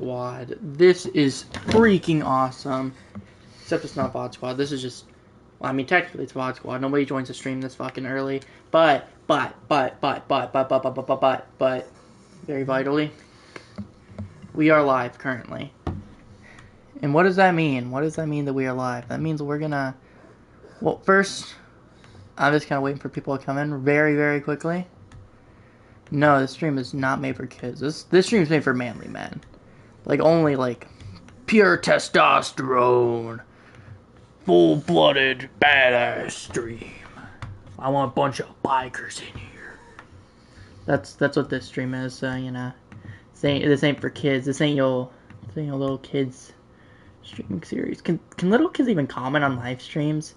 Squad. This is freaking awesome. Except it's not VOD Squad. This is just... Well, I mean, technically it's VOD Squad. Nobody joins the stream this fucking early. But, very vitally, we are live currently. And what does that mean? What does that mean that we are live? That means we're gonna... Well, first, I'm just kind of waiting for people to come in very, very quickly. No, this stream is not made for kids. This stream is made for manly men. Like, only, like, pure testosterone. Full-blooded, badass stream. I want a bunch of bikers in here. That's what this stream is, so, you know. This ain't for kids. This ain't your little kids streaming series. Can little kids even comment on live streams?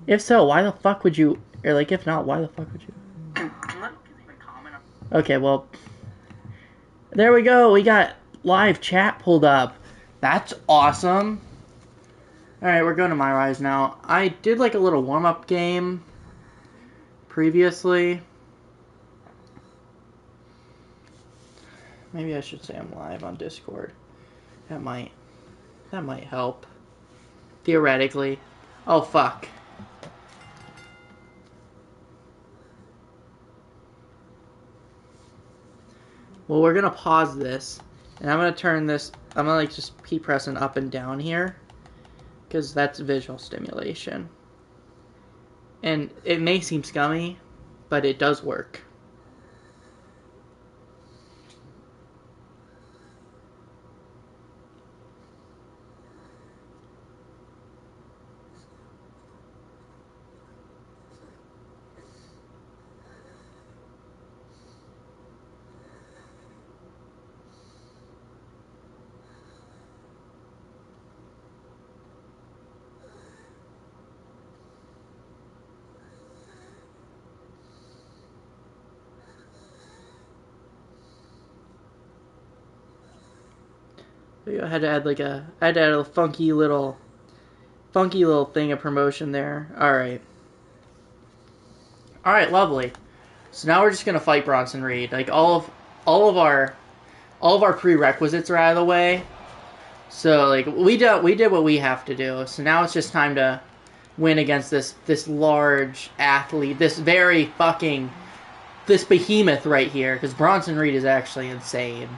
If so, why the fuck would you... Or, like, if not, why the fuck would you... Can little kids even comment on... Okay, well... There we go. We got live chat pulled up. That's awesome. Alright, we're going to MyRise now. I did, like, a little warm-up game previously. Maybe I should say I'm live on Discord. That might help. Theoretically. Oh, fuck. Well, we're gonna pause this, and I'm gonna turn this, I'm gonna, like, just keep pressing up and down here, because that's visual stimulation. And it may seem scummy, but it does work. I had to add a funky little thing of promotion there. Alright, lovely. So now we're just gonna fight Bronson Reed. Like, all of our prerequisites are out of the way. So, like, we did what we have to do. So now it's just time to win against this large athlete, this behemoth right here, because Bronson Reed is actually insane.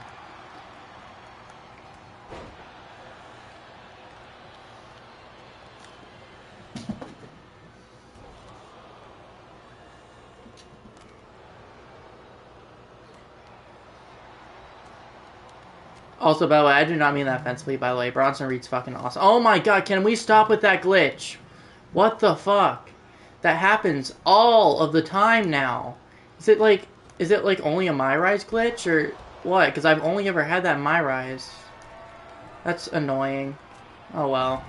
Also, by the way, I do not mean that offensively, by the way. Bronson Reed's fucking awesome. Oh my god, can we stop with that glitch? What the fuck? That happens all of the time now. Is it like only a MyRise glitch, or what? Because I've only ever had that MyRise. That's annoying. Oh well.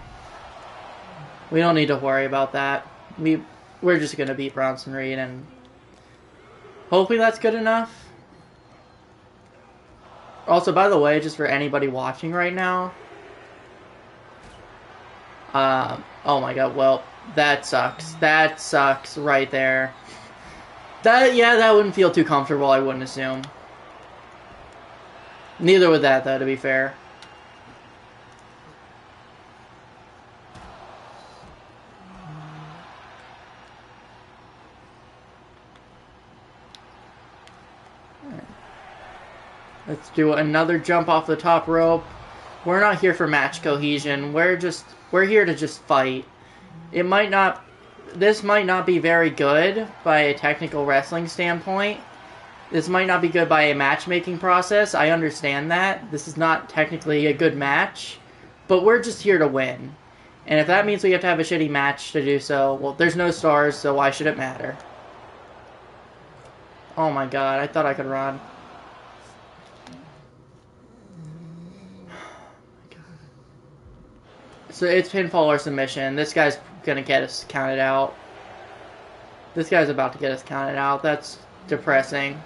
We don't need to worry about that. We're just gonna beat Bronson Reed, and hopefully that's good enough. Also, by the way, just for anybody watching right now, oh my god, well, that sucks. That sucks right there. That wouldn't feel too comfortable, I wouldn't assume. Neither would that, though, to be fair. Let's do another jump off the top rope. We're not here for match cohesion. We're here to just fight. This might not be very good by a technical wrestling standpoint. This might not be good by a matchmaking process. I understand that. This is not technically a good match. But we're just here to win. And if that means we have to have a shitty match to do so, well, there's no stars, so why should it matter? Oh my god, I thought I could run. So it's pinfall or submission. This guy's gonna get us counted out. This guy's about to get us counted out. That's depressing.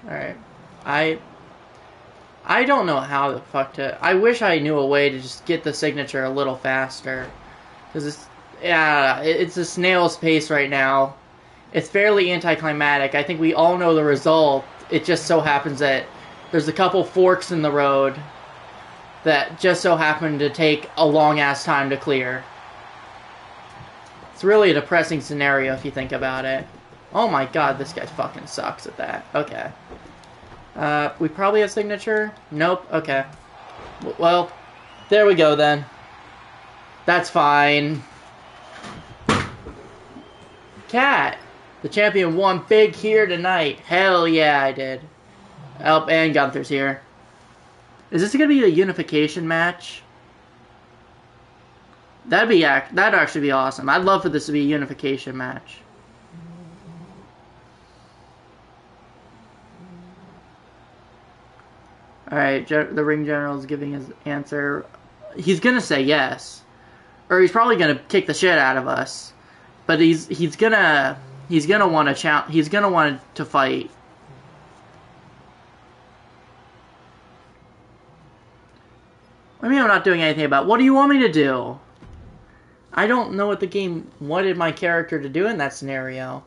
Alright. I don't know how the fuck to... I wish I knew a way to just get the signature a little faster. Because it's... Yeah, it's a snail's pace right now. It's fairly anticlimactic. I think we all know the result. It just so happens that there's a couple forks in the road that just so happen to take a long-ass time to clear. It's really a depressing scenario if you think about it. Oh my god, this guy fucking sucks at that. Okay. We probably have signature? Nope. Okay. Well, there we go then. That's fine. Cat! The champion won big here tonight. Hell yeah, I did. Oh, and Gunther's here. Is this gonna be a unification match? That'd actually be awesome. I'd love for this to be a unification match. Alright, the ring general is giving his answer. He's gonna say yes. Or he's probably gonna kick the shit out of us. But he's gonna want to challenge. He's gonna want to fight. I mean, I'm not doing anything about it. What do you want me to do? I don't know what the game wanted my character to do in that scenario.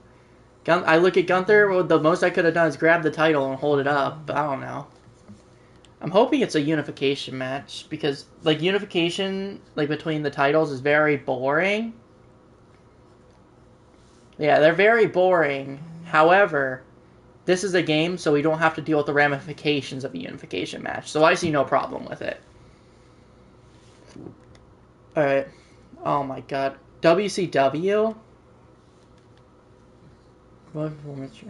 I look at Gunther, well, the most I could have done is grab the title and hold it up, but I don't know. I'm hoping it's a unification match, because, like, unification, like, between the titles is very boring. Yeah, they're very boring. However, this is a game, so we don't have to deal with the ramifications of a unification match, so I see no problem with it. Alright. Oh my god. WCW? What performance?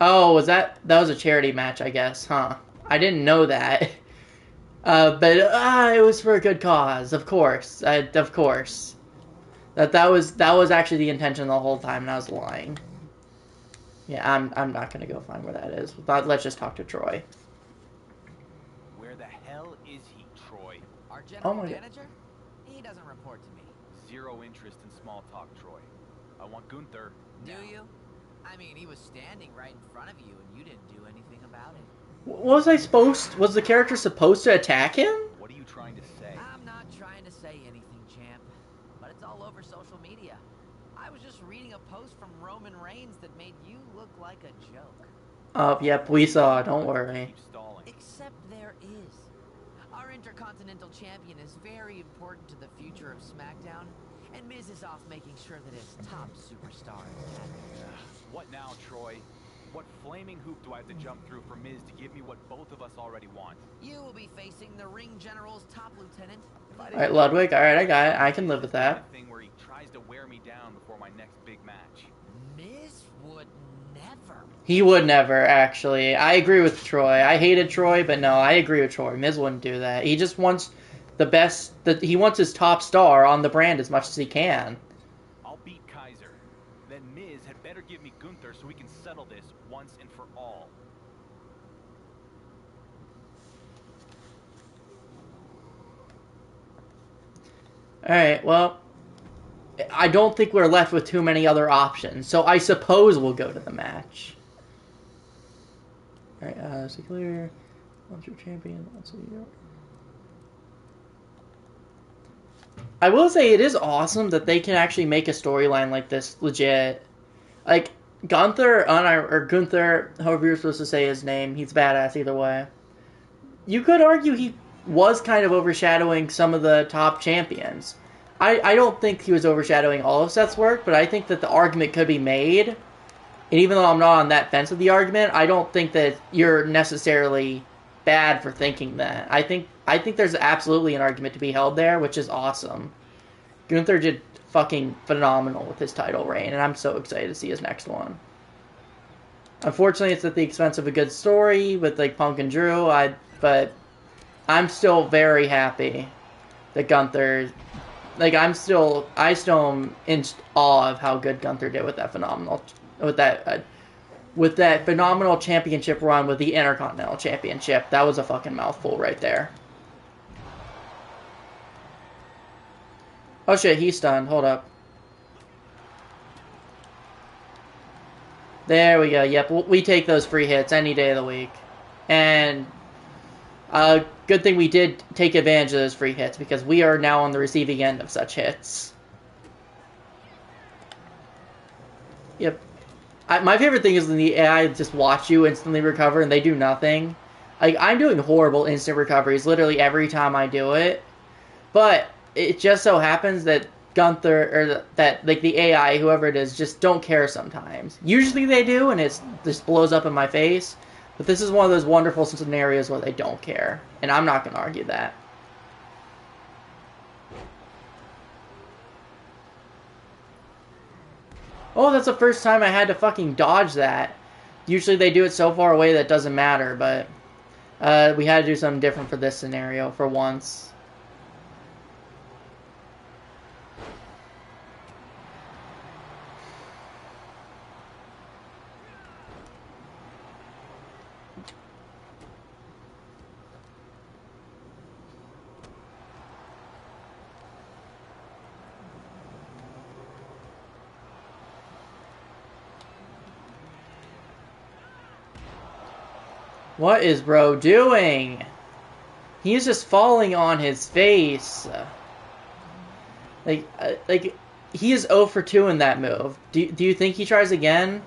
Oh, that was a charity match, I guess, huh? I didn't know that. But it was for a good cause, of course. Of course. That was actually the intention the whole time, and I was lying. Yeah, I'm not gonna go find where that is. Let's just talk to Troy. Where the hell is he, Troy? Our general manager? He doesn't report to me. Zero interest in small talk, Troy. I want Gunther. Do you? I mean, he was standing right in front of you, and you didn't do anything about it. Was the character supposed to attack him? What are you trying to say? I'm not trying to say anything, champ. But it's all over social media. I was just reading a post from Roman Reigns that made you look like a joke. Oh, yep, we saw. Don't worry. Except there is. Our Intercontinental Champion is very important to the future of SmackDown, and Miz is off making sure that his top superstar is happy. What now, Troy? What flaming hoop do I have to jump through for Miz to give me what both of us already want? You will be facing the Ring General's top lieutenant. Alright, Ludwig, alright, I got it. I can live with that. Thing where he tries to wear me down before my next big match. Miz would never. He would never, actually. I agree with Troy. I hated Troy, but no, I agree with Troy. Miz wouldn't do that. He just wants the best. He wants his top star on the brand as much as he can. I'll beat Kaiser. Then Miz had better give me Gunther so we can settle this once and for all. Alright, well, I don't think we're left with too many other options, so I suppose we'll go to the match. Alright, so clear. Once you're champion, let's see. I will say it is awesome that they can actually make a storyline like this legit. Like, Gunther, or Gunther, however you're supposed to say his name, he's badass either way. You could argue he was kind of overshadowing some of the top champions. I don't think he was overshadowing all of Seth's work, but I think that the argument could be made. And even though I'm not on that fence of the argument, I don't think that you're necessarily bad for thinking that. I think there's absolutely an argument to be held there, which is awesome. Gunther did fucking phenomenal with his title reign, and I'm so excited to see his next one. Unfortunately, it's at the expense of a good story with like Punk and Drew. But I'm still very happy that Gunther, like I still am in awe of how good Gunther did with that phenomenal, with that phenomenal championship run with the Intercontinental Championship. That was a fucking mouthful right there. Oh shit, he's stunned. Hold up. There we go. Yep, we take those free hits any day of the week. And good thing we did take advantage of those free hits, because we are now on the receiving end of such hits. Yep. My favorite thing is when the AI just watch you instantly recover and they do nothing. Like, I'm doing horrible instant recoveries literally every time I do it. But it just so happens that Gunther, or that, like, the AI, whoever it is, just don't care sometimes. Usually they do, and it just blows up in my face. But this is one of those wonderful scenarios where they don't care. And I'm not going to argue that. Oh, that's the first time I had to fucking dodge that. Usually they do it so far away that it doesn't matter, but we had to do something different for this scenario for once. What is bro doing? He's just falling on his face. Like he is 0 for 2 in that move. Do you think he tries again?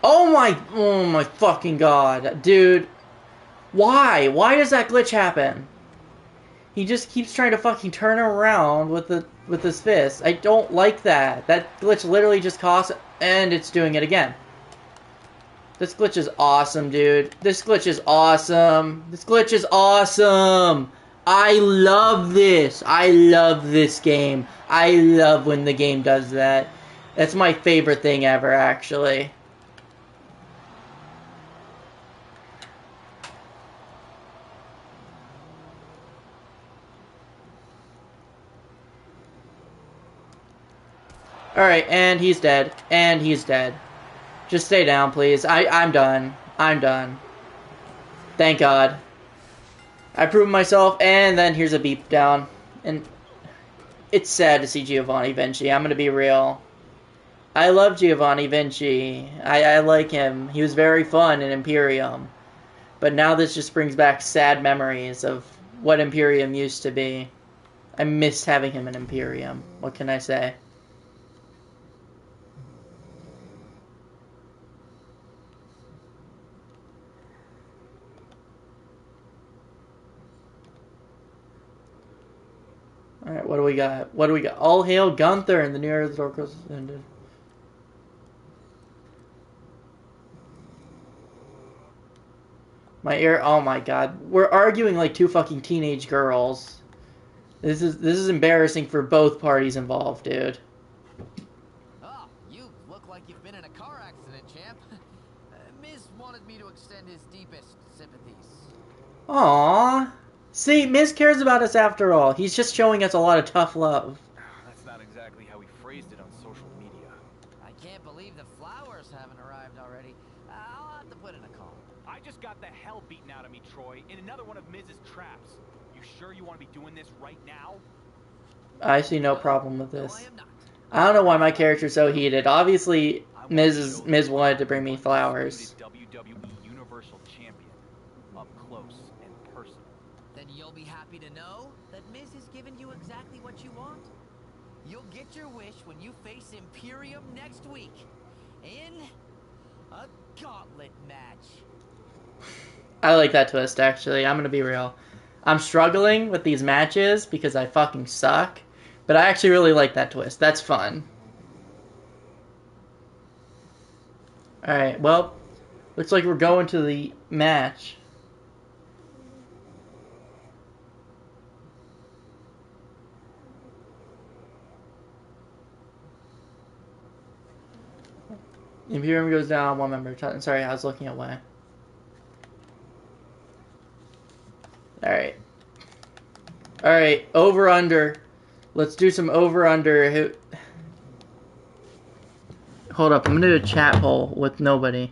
Oh my fucking god, dude. Why? Why does that glitch happen? He just keeps trying to fucking turn around with his fist. I don't like that. That glitch literally just costs, and it's doing it again. This glitch is awesome, dude. This glitch is awesome. This glitch is awesome. I love this. I love this game. I love when the game does that. That's my favorite thing ever, actually. Alright, and he's dead. And he's dead. Just stay down, please. I'm done. I'm done. Thank God. I proved myself, and then here's a beep down. And it's sad to see Giovanni Vinci. I'm gonna be real. I love Giovanni Vinci. I like him. He was very fun in Imperium. But now this just brings back sad memories of what Imperium used to be. I missed having him in Imperium. What can I say? Alright, what do we got? What do we got? All hail Gunther and the New Era door closes ended. My ear, oh my god. We're arguing like two fucking teenage girls. This is embarrassing for both parties involved, dude. Oh, you look like you've been in a car accident, champ. Miz wanted me to extend his deepest sympathies. Aww. See, Miz cares about us after all. He's just showing us a lot of tough love. That's not exactly how he phrased it on social media. I can't believe the flowers haven't arrived already. I'll have to put in a call. I just got the hell beaten out of me, Troy, in another one of Miz's traps. You sure you want to be doing this right now? I see no problem with this. No, I am not. I don't know why my character's so heated. Obviously, Miz wanted to bring me flowers. WWE Universal Champion, up close and personal. Then you'll be happy to know that Miz has given you exactly what you want. You'll get your wish when you face Imperium next week in a gauntlet match. I like that twist, actually. I'm gonna be real. I'm struggling with these matches because I fucking suck. But I actually really like that twist. That's fun. Alright, well, looks like we're going to the match. Imperium goes down, one member. Sorry, I was looking away. Alright. Alright, over under. Let's do some over under. Hold up, I'm gonna do a chat poll with nobody.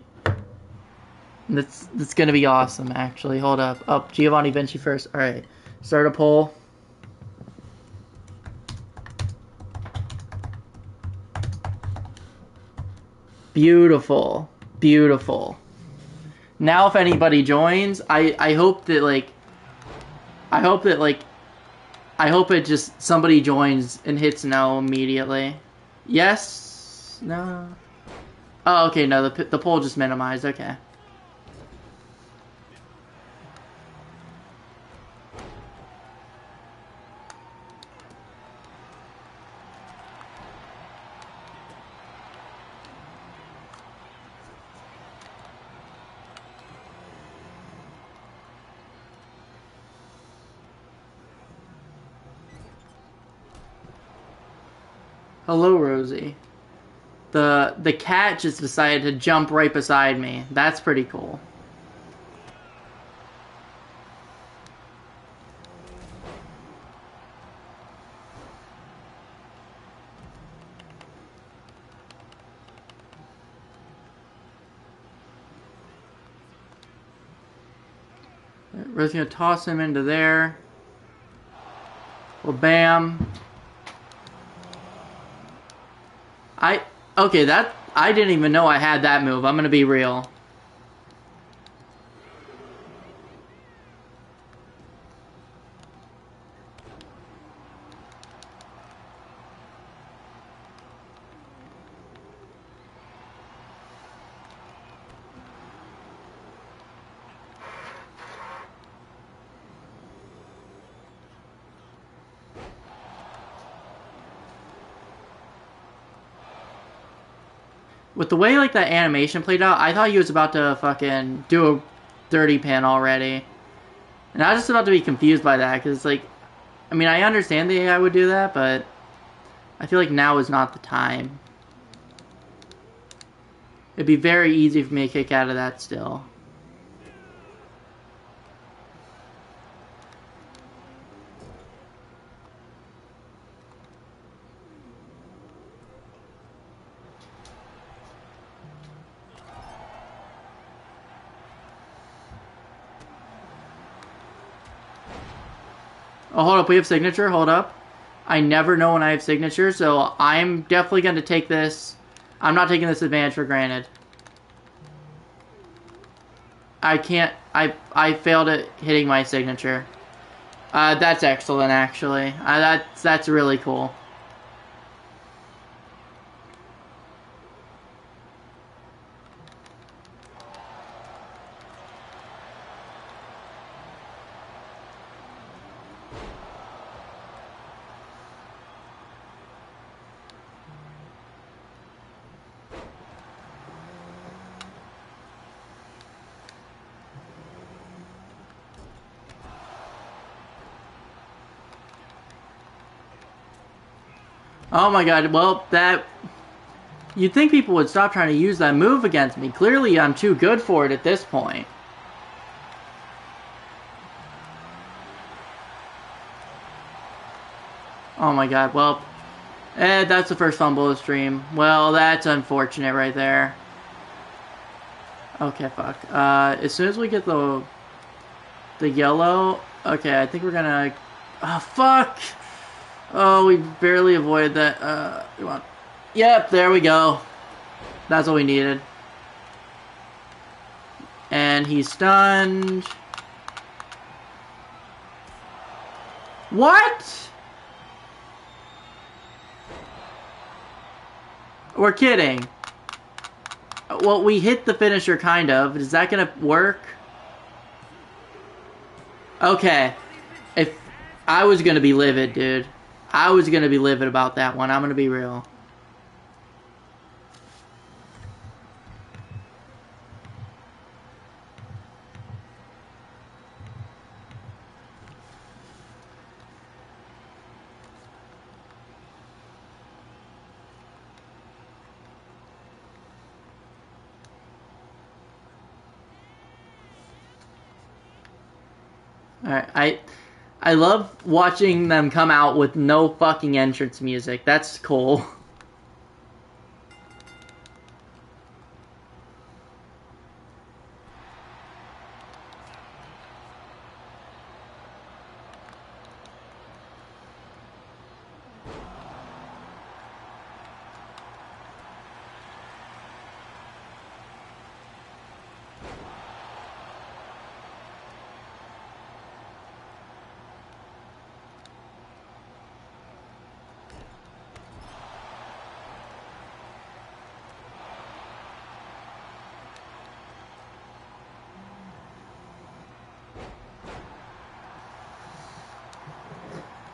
That's gonna be awesome, actually. Hold up. Oh, Giovanni Vinci first. Alright. Start a poll. Beautiful. Beautiful. Now if anybody joins, I hope that, like... I hope it just... Somebody joins and hits no immediately. Yes? No? Oh, okay, no, the poll just minimized, okay. Hello, Rosie. The cat just decided to jump right beside me. That's pretty cool. Rosie's gonna toss him into there. Well, bam. Okay, I didn't even know I had that move. I'm gonna be real. With the way, like, that animation played out, I thought he was about to fucking do a dirty pin already. And I was just about to be confused by that, because, like, I mean, I understand the AI would do that, but I feel like now is not the time. It'd be very easy for me to kick out of that still. Oh, hold up, we have signature, hold up. I never know when I have signature, so I'm definitely going to take this. I'm not taking this advantage for granted. I can't, I failed at hitting my signature. That's excellent, actually. That's really cool. Oh my god, well, that... You'd think people would stop trying to use that move against me. Clearly, I'm too good for it at this point. Oh my god, well... that's the first fumble of the stream. Well, that's unfortunate right there. Okay, fuck. As soon as we get the yellow... Okay, I think we're gonna... Oh, fuck! Oh, we barely avoided that. Come on. Yep, there we go. That's what we needed. And he's stunned. What? We're kidding. Well, we hit the finisher, kind of. Is that gonna work? Okay. If I was gonna be livid, dude. I was gonna be livid about that one. I'm gonna be real. Alright, I love watching them come out with no fucking entrance music. That's cool.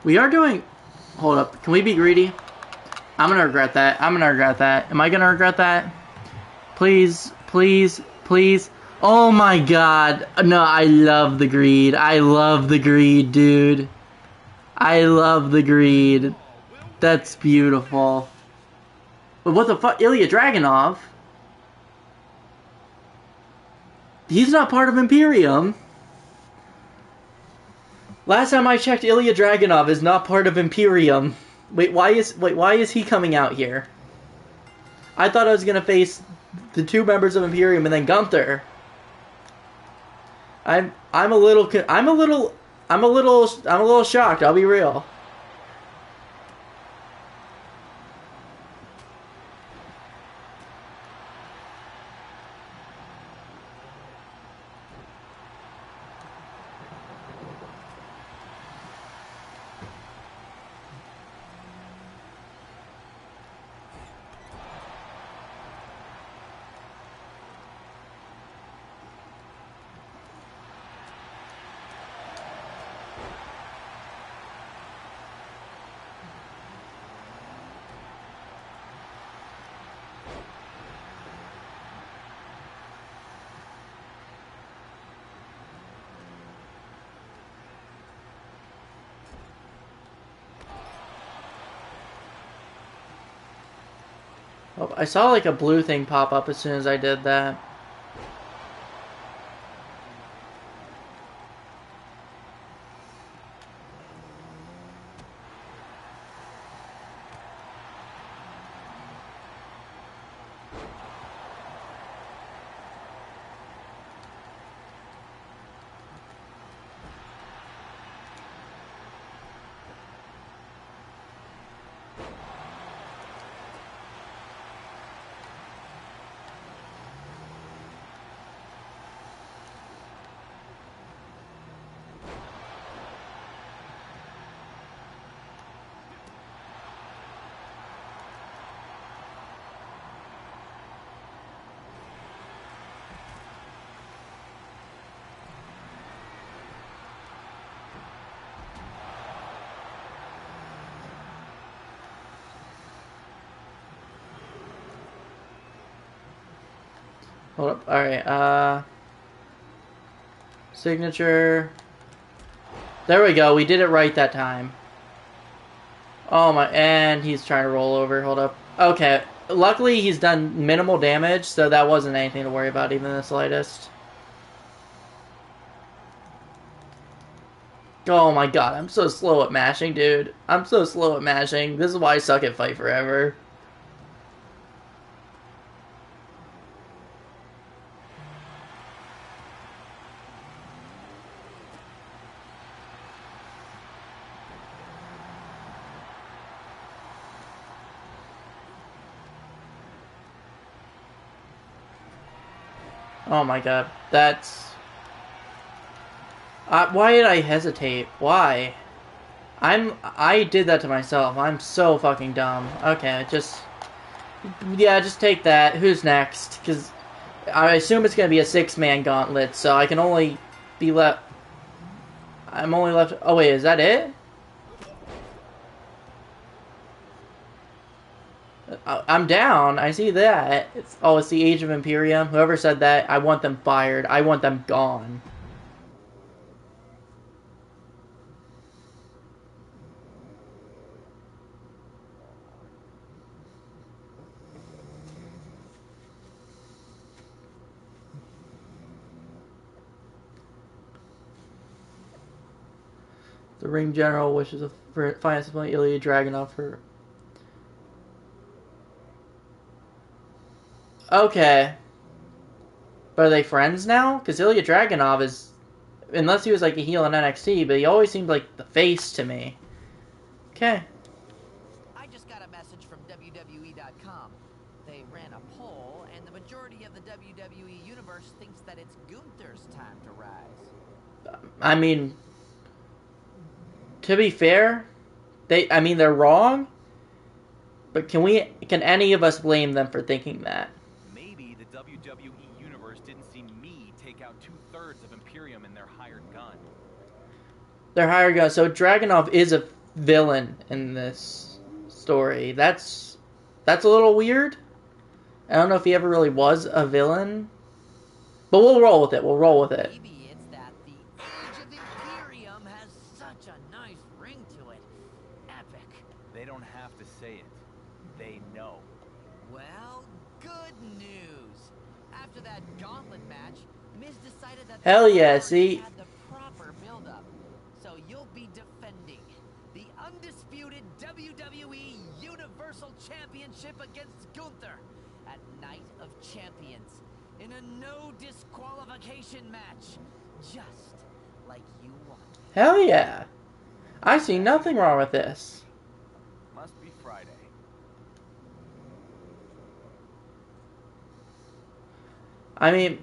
We are doing... Hold up. Can we be greedy? I'm gonna regret that. I'm gonna regret that. Am I gonna regret that? Please, please, please. Oh my god. No, I love the greed. I love the greed, dude. I love the greed. That's beautiful. But what the fuck? Ilya Dragunov? He's not part of Imperium. Last time I checked, Ilya Dragunov is not part of Imperium. Wait, why is he coming out here? I thought I was gonna face the two members of Imperium and then Gunther. I'm a little shocked, I'll be real. Oh, I saw like a blue thing pop up as soon as I did that. Hold up. Alright, signature. There we go. We did it right that time. Oh my, and he's trying to roll over. Hold up. Okay. Luckily, he's done minimal damage, so that wasn't anything to worry about, even the slightest. Oh my god, I'm so slow at mashing, dude. I'm so slow at mashing. This is why I suck at Fight Forever. Oh my god, that's... why did I hesitate? Why? I did that to myself. I'm so fucking dumb. Okay, just... Yeah, just take that. Who's next? Because I assume it's going to be a 6-man gauntlet, so I can only be left... I'm only left... Oh wait, is that it? I'm down. I see that. It's the Age of Imperium. Whoever said that, I want them fired. I want them gone. The Ring General wishes for finance opponent Ilya Dragunov for... Okay. But are they friends now? Because Ilya Dragunov is... Unless he was like a heel in NXT, but he always seemed like the face to me. Okay. I just got a message from WWE.com. They ran a poll, and the majority of the WWE universe thinks that it's Gunther's time to rise. I mean... To be fair, they're wrong, but can any of us blame them for thinking that? Maybe the WWE universe didn't see me take out 2/3 of Imperium in their hired gun. Their hired gun. So Dragunov is a villain in this story. That's a little weird. I don't know if he ever really was a villain. But we'll roll with it. We'll roll with it. Maybe it's that the Age of Imperium has such a nice ring to it. Epic. They don't have to say it. They know. Well, good news. After that gauntlet match, Miz decided that Hell the yeah, already see? had the proper build-up. So you'll be defending the undisputed WWE Universal Championship against Gunther at Night of Champions in a no disqualification match, just like you wanted. Hell yeah. I see nothing wrong with this. Must be Friday. I mean,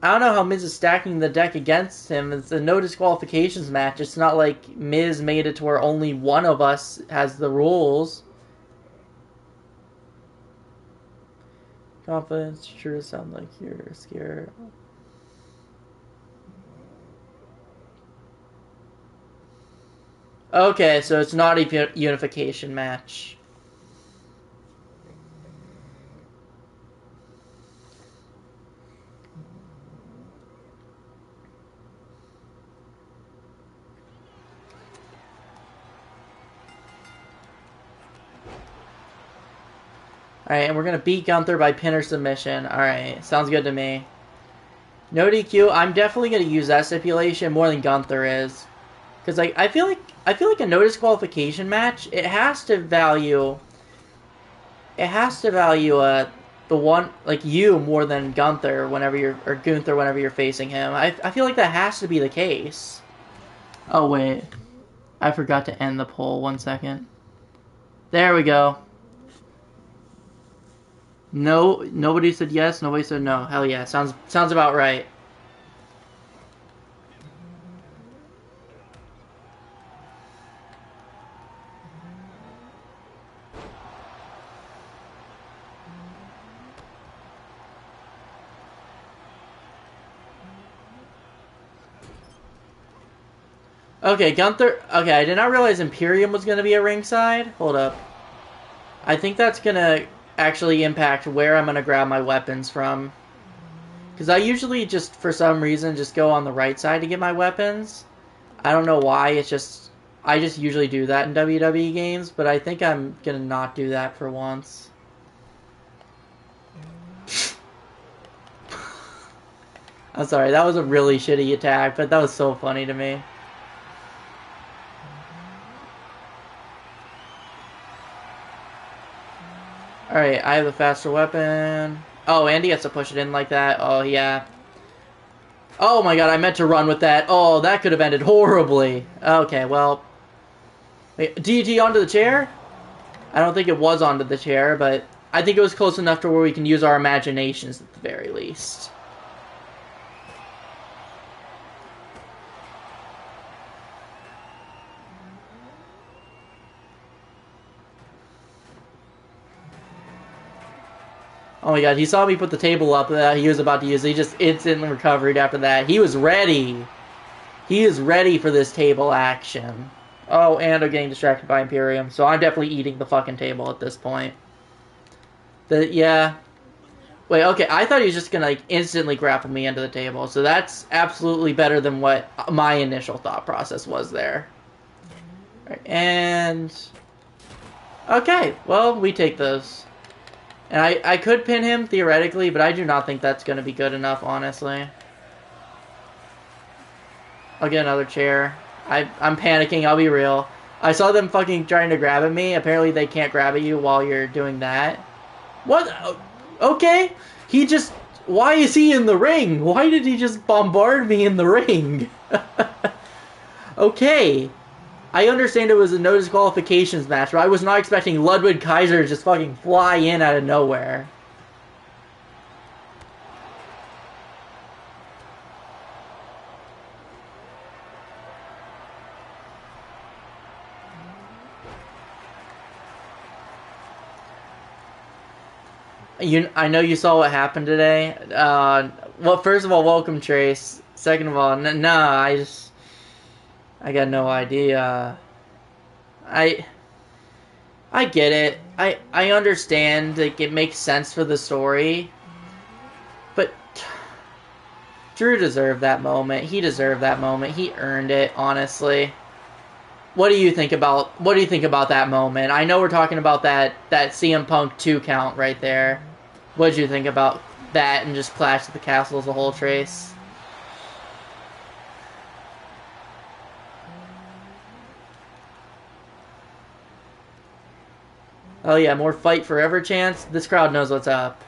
I don't know how Miz is stacking the deck against him. It's a no disqualifications match. It's not like Miz made it to where only one of us has the rules. Confidence sure sound like you're scared. Okay, so it's not a unification match. Alright, and we're going to beat Gunther by pin or submission. Alright, sounds good to me. No DQ, I'm definitely going to use that stipulation more than Gunther is. Because like, I feel like a no disqualification match, it has to value the one, like you more than Gunther whenever you're facing him. I feel like that has to be the case. Oh wait, I forgot to end the poll. 1 second. There we go. No, nobody said yes, nobody said no. Hell yeah, sounds about right. Okay, Gunther. Okay, I did not realize Imperium was going to be at ringside. Hold up. I think that's going to actually impact where I'm going to grab my weapons from. Because I usually just, for some reason, just go on the right side to get my weapons. I don't know why, it's just... I just usually do that in WWE games, but I think I'm going to not do that for once. I'm sorry, that was a really shitty attack, but that was so funny to me. Alright, I have a faster weapon. Oh, Andy gets to push it in like that. Oh, yeah. Oh my god, I meant to run with that. Oh, that could have ended horribly. Okay, well. Wait, DT onto the chair? I don't think it was onto the chair, but I think it was close enough to where we can use our imaginations at the very least. Oh my god, he saw me put the table up that he was about to use. He just instantly recovered after that. He was ready. He is ready for this table action. Oh, and I'm getting distracted by Imperium, so I'm definitely eating the fucking table at this point. Yeah. Wait, okay, I thought he was just gonna like instantly grapple me into the table, so that's absolutely better than what my initial thought process was there. Right, and... okay, well, we take those. And I could pin him, theoretically, but I do not think that's going to be good enough, honestly. I'll get another chair. I'm panicking, I'll be real. I saw them fucking trying to grab at me. Apparently they can't grab at you while you're doing that. What? Okay. He just... why is he in the ring? Why did he just bombard me in the ring? Okay. I understand it was a no disqualifications match, but I was not expecting Ludwig Kaiser to just fucking fly in out of nowhere. I know you saw what happened today. Well, first of all, welcome, Trace. Second of all, nah, I got no idea. I get it. I understand. Like, it makes sense for the story. But Drew deserved that moment. He deserved that moment. He earned it, honestly. What do you think about that moment? I know we're talking about that CM Punk 2 count right there. What did you think about that and just Clash at the Castle as a whole, Trace? Oh yeah, more fight forever chance. This crowd knows what's up.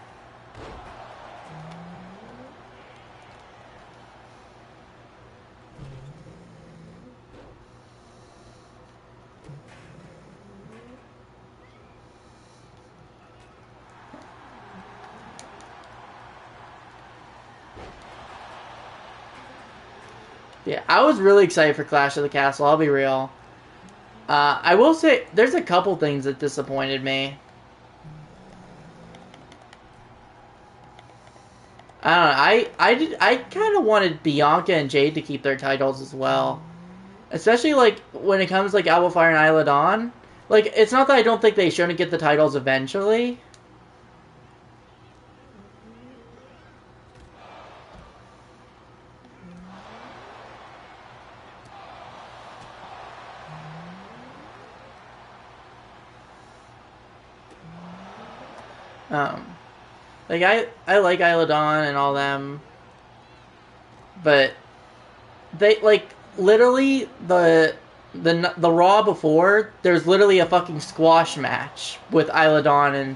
Yeah, I was really excited for Clash of the Castle, I'll be real. I will say, there's a couple things that disappointed me. I don't know, I kind of wanted Bianca and Jade to keep their titles as well. Especially, like, when it comes, like, Alba Fire and Isla Dawn. Like, it's not that I don't think they shouldn't get the titles eventually. Like, I like Isla Dawn and all them. But they, like, literally, the Raw before, there's literally a fucking squash match with Isla Dawn and...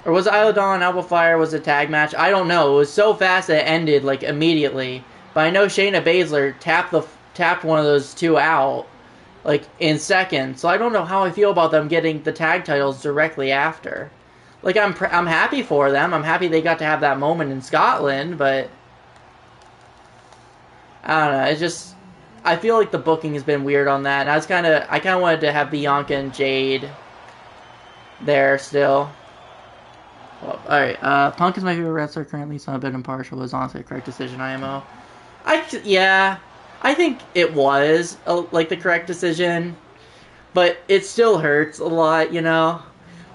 Or was it Isla Dawn and Alba Fire was a tag match? I don't know. It was so fast that it ended, like, immediately. But I know Shayna Baszler tapped one of those two out, like, in seconds. So I don't know how I feel about them getting the tag titles directly after. Like, I'm happy for them. I'm happy they got to have that moment in Scotland, but... I don't know. It's just... I feel like the booking has been weird on that. And I kind of wanted to have Bianca and Jade there still. Well, alright, Punk is my favorite wrestler currently, so I'm a bit impartial, but it's honestly a correct decision, IMO. Yeah, I think it was, like, the correct decision, but it still hurts a lot, you know?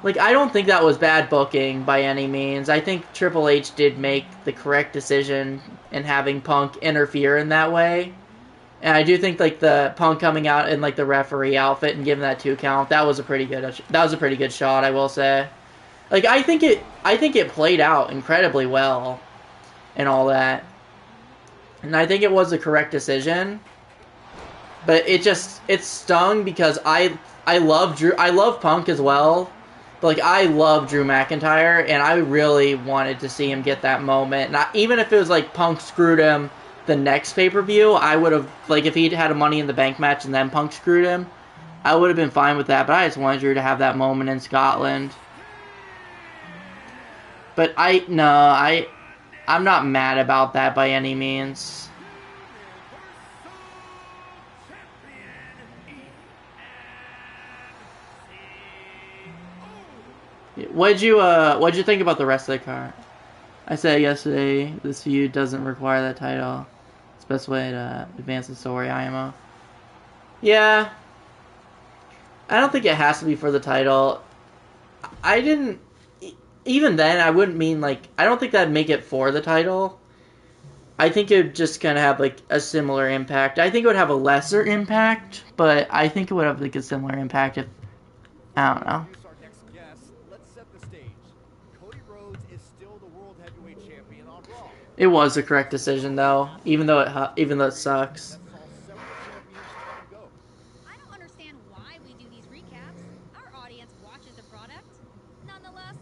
Like, I don't think that was bad booking by any means. I think Triple H did make the correct decision in having Punk interfere in that way. And I do think, like, the Punk coming out in, like, the referee outfit and giving that 2 count, that was a pretty good shot, I will say. Like, I think it played out incredibly well and all that. And I think it was the correct decision. But it stung because I love Punk as well. But, like, I love Drew McIntyre, and I really wanted to see him get that moment. And even if it was, like, Punk screwed him the next pay-per-view, I would have, like, if he'd had a Money in the Bank match and then Punk screwed him, I would have been fine with that. But I just wanted Drew to have that moment in Scotland. But I'm not mad about that by any means. What'd you think about the rest of the card? I said yesterday, this feud doesn't require that title. It's the best way to advance the story, IMO. Yeah. I don't think it has to be for the title. Even then, I wouldn't mean, like, I don't think that'd make it for the title. I think it would just kind of have, like, a similar impact. I think it would have a lesser impact, but I think it would have, like, a similar impact if, I don't know. It was the correct decision, though, even though it sucks. I don't understand why we do these recaps. Our audience watches the product. Nonetheless,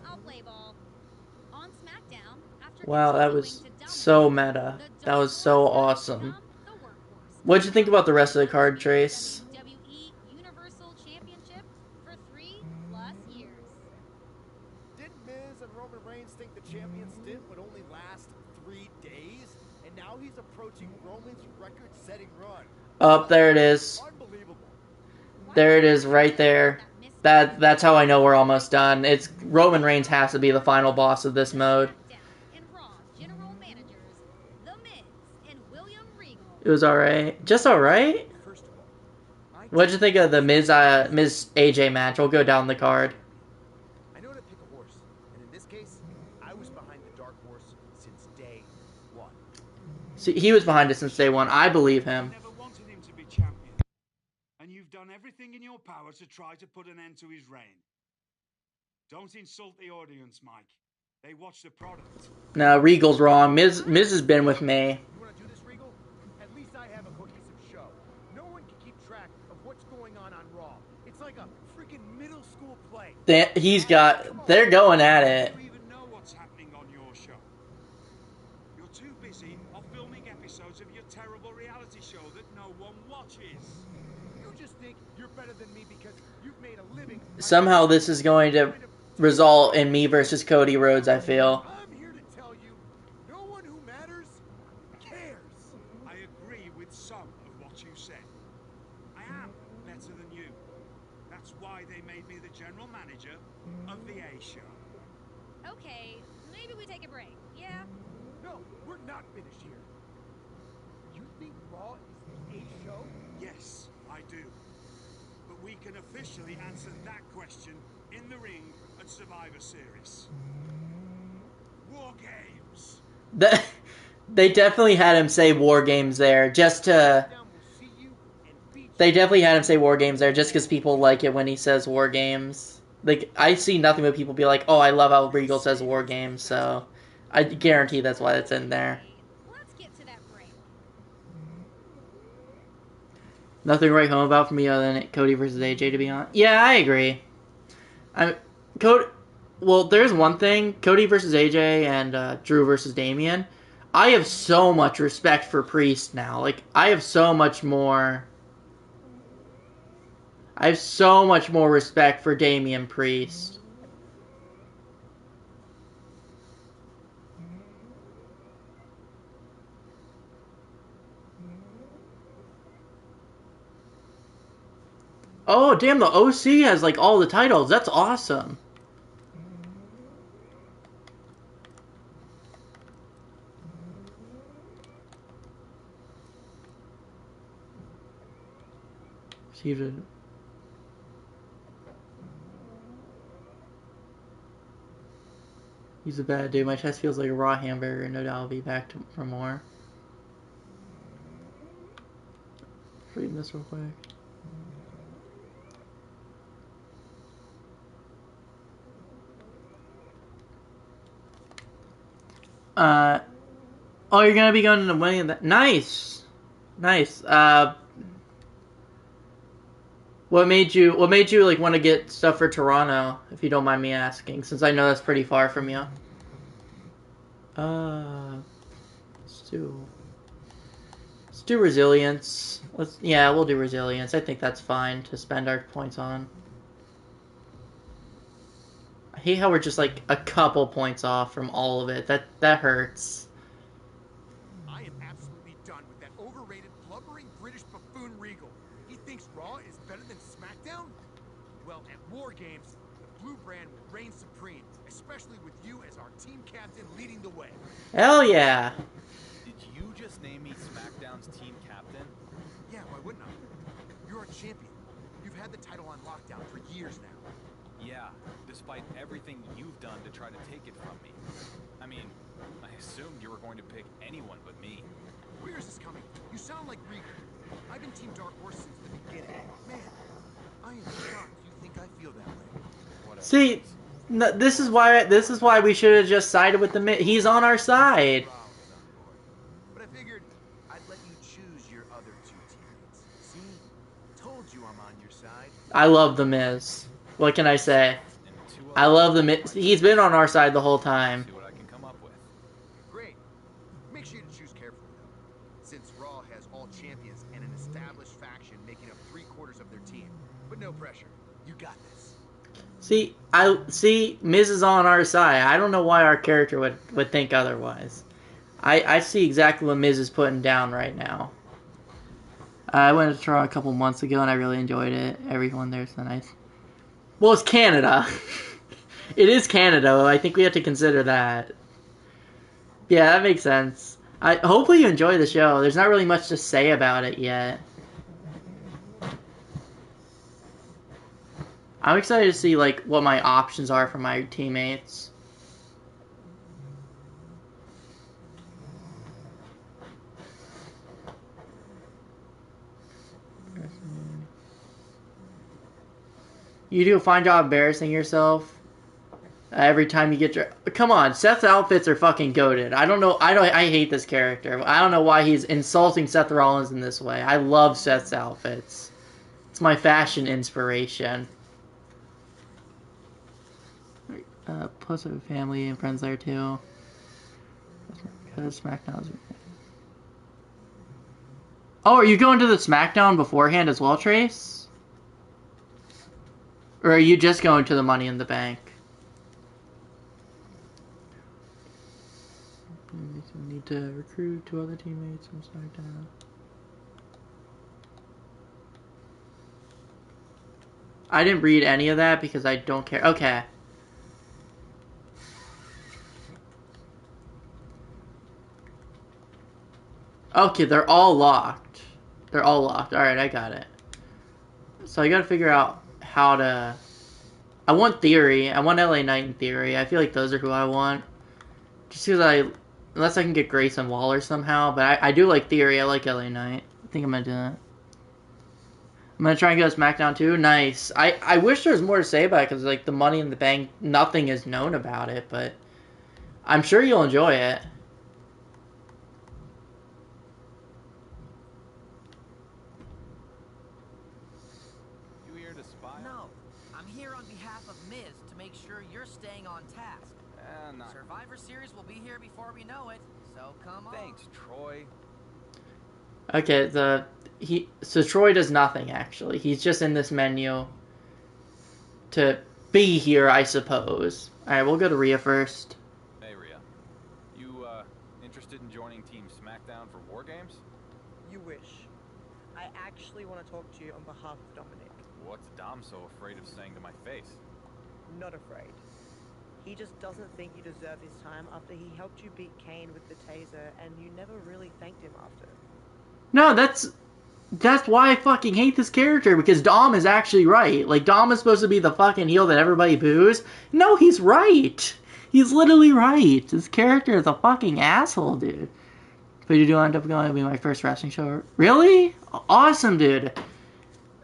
I'll play ball. On SmackDown, after Wow, that was so meta. That was so awesome. What'd you think about the rest of the card, Trace? WWE Universal Championship for 3+ years. Didn't Miz and Roman Reigns think the champion stint would only last 3 days? And now he's approaching Roman's record-setting run. Up there it is. Unbelievable. There it is, right there. That's how I know we're almost done. It's Roman Reigns has to be the final boss of this mode. It was alright. Just alright? First of all, What'd you think of the Miz AJ match? We'll go down the card. I know how to pick a horse, and in this case, I was behind the dark horse since day one. See, he was behind it since day one. I believe him. You never wanted him to be champion, and you've done everything in your power to try to put an end to his reign. Don't insult the audience, Mike. They watch the product. No, Regal's wrong. Miz has been with me. You want to do this, Regal? At least I have a cohesive show. No one can keep track of what's going on Raw. It's like a freaking middle school play. They're going at it. Do you even know what's happening on your show? You're too busy of filming episodes of your terrible reality show that no one watches. You just think you're better than me because you've made a living. Somehow this is going to result in me versus Cody Rhodes, I feel. I'm here to tell you, no one who matters cares. I agree with some of what you said. I am better than you. That's why they made me the general manager of the A show. Okay, maybe we take a break, yeah? No, we're not finished here. You think Raw is the A show? Yes, I do. But we can officially answer that question in the ring at Survivor Series. War Games. They definitely had him say War Games there just to... They definitely had him say War Games there just because people like it when he says War Games. Like, I see nothing but people be like, oh, I love how Regal says War Games, so I guarantee that's why it's in there. Let's get to that break. Nothing to write home about for me other than Cody versus AJ, to be honest. Yeah, I agree. Well, there's one thing. Cody versus AJ and Drew versus Damian. I have so much respect for Priest now. Like, I have so much more respect for Damian Priest. Oh, damn, the OC has, like, all the titles. That's awesome. He's a bad dude. My chest feels like a raw hamburger. No doubt I'll be back for more. Reading this real quick. Oh, you're gonna be going to winning that. Nice. What made you like want to get stuff for Toronto, if you don't mind me asking, since I know that's pretty far from you? Let's do resilience. We'll do resilience. I think that's fine to spend our points on. I hate how we're just like a couple points off from all of it. That hurts. I am absolutely done with that overrated, blubbering British buffoon Regal. He thinks Raw is better than SmackDown? Well, at War Games, the blue brand will reign supreme, especially with you as our team captain leading the way. Hell yeah. Did you just name me SmackDown's team captain? Yeah, why wouldn't I? You're a champion. You've had the title on lockdown for years now. Yeah, despite everything you've done to try to take it from me. I mean, I assumed you were going to pick anyone but me. Where is this coming? You sound like Regal. I've been Team Dark Horse since the beginning. Man, I am shocked you think I feel that way. Whatever. See, this is why we should have just sided with the Miz. He's on our side. But I figured I'd let you choose your other two teammates. See? Told you I'm on your side. I love the Miz. What can I say? I love the Miz. He's been on our side the whole time. See what I can come up with. Great. Make sure you choose carefully, though. Since Raw has all champions and an established faction making up 3/4 of their team. But no pressure. You got this. See, Miz is on our side. I don't know why our character would think otherwise. I see exactly what Miz is putting down right now. I went to Toronto a couple months ago and I really enjoyed it. Everyone there's so nice. Well, it's Canada. It is Canada. I think we have to consider that. Yeah, that makes sense. Hopefully you enjoy the show. There's not really much to say about it yet. I'm excited to see like what my options are for my teammates. You do a fine job embarrassing yourself every time you get your. Come on, Seth's outfits are fucking goated. I don't know. I hate this character. I don't know why he's insulting Seth Rollins in this way. I love Seth's outfits. It's my fashion inspiration. Plus, I have family and friends there too. Because SmackDown's. Oh, are you going to the SmackDown beforehand as well, Trace? Or are you just going to the Money in the Bank? We need to recruit 2 other teammates from SmackDown. I didn't read any of that because I don't care. Okay. Okay, they're all locked. They're all locked. Alright, I got it. So I gotta figure out how to... I want Theory. I want LA Knight and Theory. I feel like those are who I want. Just because unless I can get Grayson Waller somehow. But I do like Theory. I like LA Knight. I think I'm gonna do that. I'm gonna try and go to SmackDown too. Nice. I wish there was more to say about it because like the Money in the Bank, nothing is known about it. But I'm sure you'll enjoy it. You here to spy? No, I'm here on behalf of Miz to make sure you're staying on task. Not. Survivor Series will be here before we know it, so come on. Thanks, Troy. Okay, so Troy does nothing actually. He's just in this menu to be here, I suppose. Alright, we'll go to Rhea first. Hey, Rhea. You, interested in joining Team SmackDown for War Games? You wish. I actually want to talk to you on behalf of Dominic. What's Dom so afraid of saying to my face? Not afraid. He just doesn't think you deserve his time after he helped you beat Kane with the taser and you never really thanked him after. No, that's why I fucking hate this character, because Dom is actually right. Like, Dom is supposed to be the fucking heel that everybody boos. No, he's right. He's literally right. This character is a fucking asshole, dude. But you do end up going to be my first wrestling show. Really? Awesome, dude.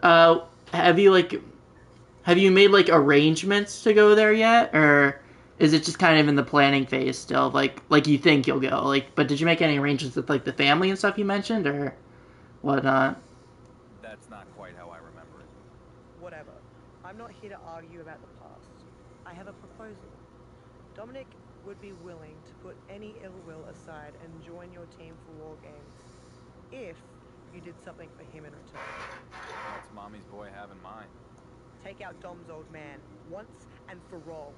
Have you made, like, arrangements to go there yet? Or is it just kind of in the planning phase still? Like you think you'll go? Like, but did you make any arrangements with, like, the family and stuff you mentioned, or whatnot? That's not quite how I remember it. Whatever. I'm not here to argue about the past. I have a proposal. Dominic would be willing to put any ill will aside and join your team for War Games if you did something for him in return. What's Mommy's boy have in mind? Take out Dom's old man once and for all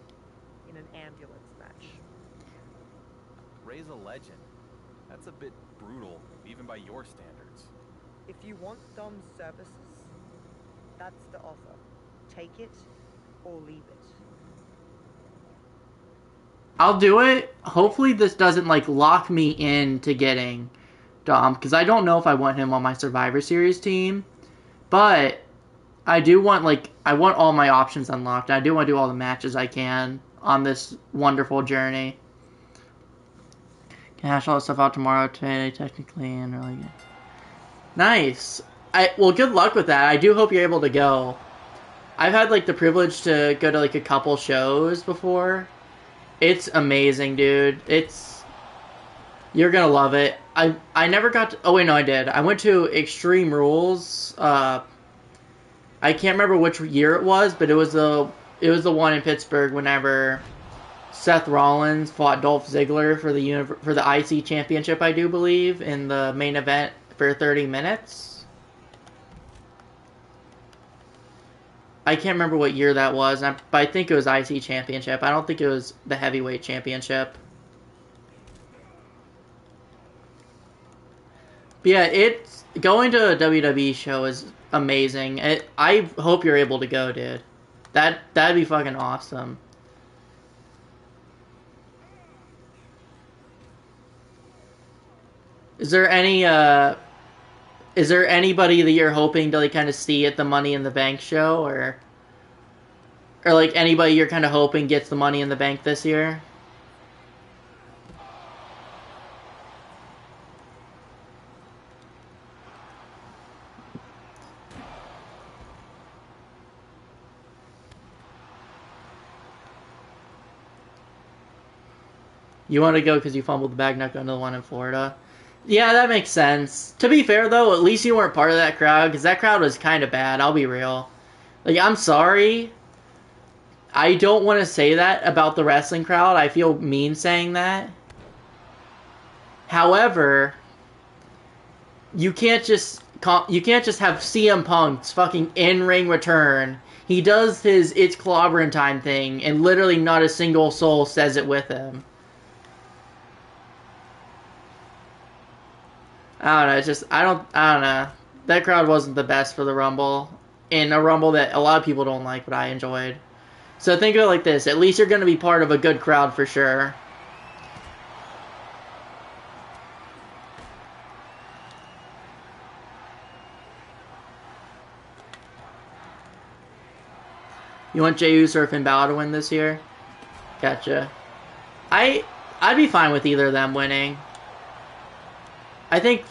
in an ambulance match. Ray's a legend. That's a bit brutal, even by your standards. If you want Dom's services, that's the offer. Take it or leave it. I'll do it. Hopefully this doesn't, like, lock me into getting Dom, because I don't know if I want him on my Survivor Series team. But I do want, like, I want all my options unlocked. I do want to do all the matches I can on this wonderful journey. Can hash all this stuff out tomorrow, today, technically, and really good. Nice. Well, good luck with that. I do hope you're able to go. I've had, like, the privilege to go to, like, a couple shows before. It's amazing, dude. You're gonna love it. I never got to... Oh, wait, no, I did. I went to Extreme Rules. I can't remember which year it was, but it was the one in Pittsburgh whenever Seth Rollins fought Dolph Ziggler for the IC Championship, I do believe, in the main event for 30 minutes. I can't remember what year that was, but I think it was IC Championship. I don't think it was the Heavyweight Championship. But yeah, going to a WWE show is amazing. I hope you're able to go, dude. That'd be fucking awesome. Is there anybody that you're hoping to, like, kind of see at the Money in the Bank show, or? Or, like, anybody you're kind of hoping gets the Money in the Bank this year? You want to go because you fumbled the bag, not going to the one in Florida? Yeah, that makes sense. To be fair, though, at least you weren't part of that crowd, because that crowd was kind of bad, I'll be real. Like, I'm sorry. I don't want to say that about the wrestling crowd. I feel mean saying that. However, you can't just have CM Punk's fucking in-ring return. He does his "It's Clobbering Time" thing, and literally not a single soul says it with him. I don't know. It's just I don't know. That crowd wasn't the best for the Rumble, in a Rumble that a lot of people don't like, but I enjoyed. So think of it like this: at least you're going to be part of a good crowd for sure. You want Jey Uso or Finn Balor to win this year? Gotcha. I'd be fine with either of them winning. I think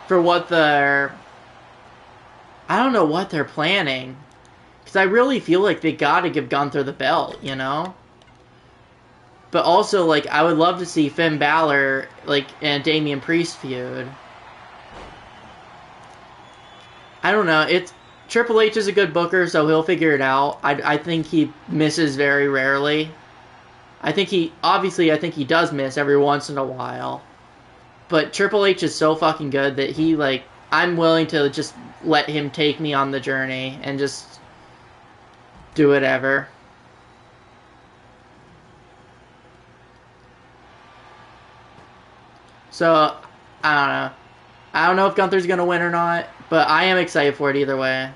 for what I don't know what they're planning. Because I really feel like they gotta give Gunther the belt, you know? But also, like, I would love to see Finn Balor, like, and Damian Priest feud. I don't know. Triple H is a good booker, so he'll figure it out. I think he misses very rarely. I think he does miss every once in a while. But Triple H is so fucking good that I'm willing to just let him take me on the journey and just do whatever. So, I don't know. I don't know if Gunther's going to win or not, but I am excited for it either way.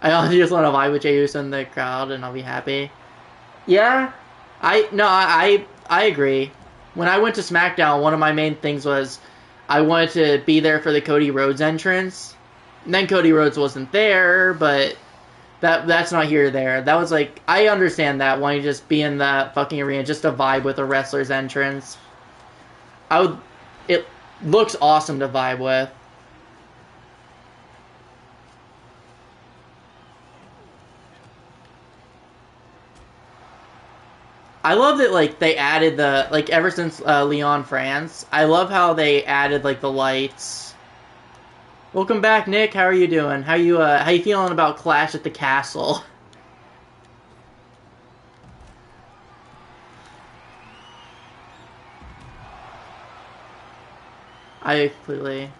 I honestly just want to vibe with Jey Uso in the crowd and I'll be happy. Yeah, I agree. When I went to SmackDown, one of my main things was I wanted to be there for the Cody Rhodes entrance. And then Cody Rhodes wasn't there, but that's not here or there. That was like, I understand that, wanting to just be in that fucking arena just to vibe with a wrestler's entrance. It looks awesome to vibe with. I love that, like, they added ever since Lyon, France, I love how they added, like, the lights. Welcome back, Nick. How are you doing? How you feeling about Clash at the Castle? I completely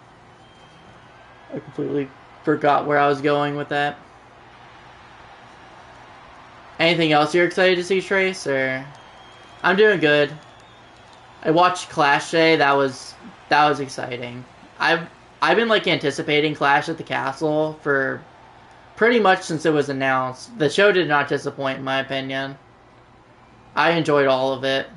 forgot where I was going with that. Anything else you're excited to see, Trace? Or I'm doing good. I watched Clash Day. That was exciting. I've been like anticipating Clash at the Castle for pretty much since it was announced. The show did not disappoint, in my opinion. I enjoyed all of it.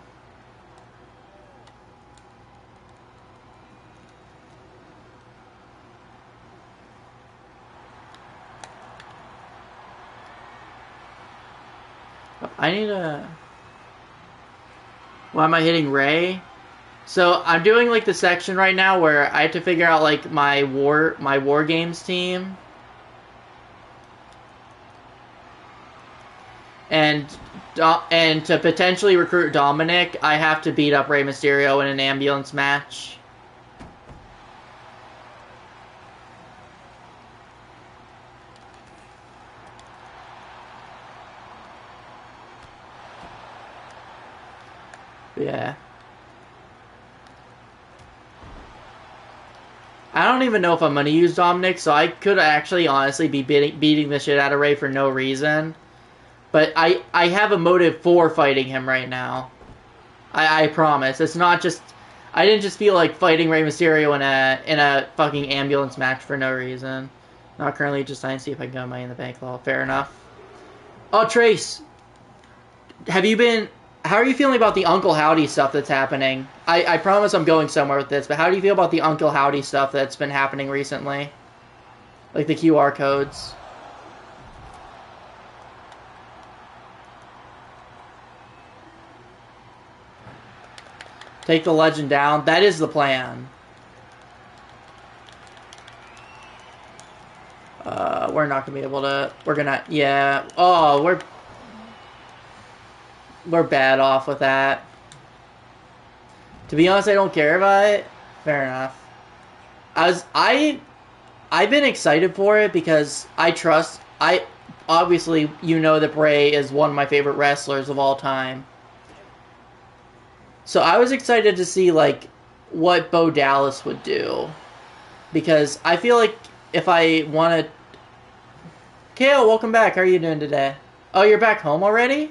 I need a... Why am I hitting Ray? So I'm doing like the section right now where I have to figure out like my war games team. And to potentially recruit Dominic, I have to beat up Rey Mysterio in an ambulance match. Yeah. I don't even know if I'm going to use Dominic, so I could actually honestly be beating the shit out of Ray for no reason. But I have a motive for fighting him right now. I promise. It's not just... I didn't just feel like fighting Rey Mysterio in a fucking ambulance match for no reason. Not currently, just trying to see if I can go Money in the Bank. Well, fair enough. Oh, Trace! Have you been... How are you feeling about the Uncle Howdy stuff that's happening? I promise I'm going somewhere with this, but how do you feel about the Uncle Howdy stuff that's been happening recently? Like the QR codes. Take the legend down. That is the plan. We're not gonna be able to. We're gonna. Yeah. Oh, we're bad off with that. To be honest, I don't care about it. Fair enough. I've been excited for it because obviously you know that Bray is one of my favorite wrestlers of all time. So I was excited to see like what Bo Dallas would do, because I feel like if I want to. Kale, welcome back. How are you doing today? Oh, you're back home already?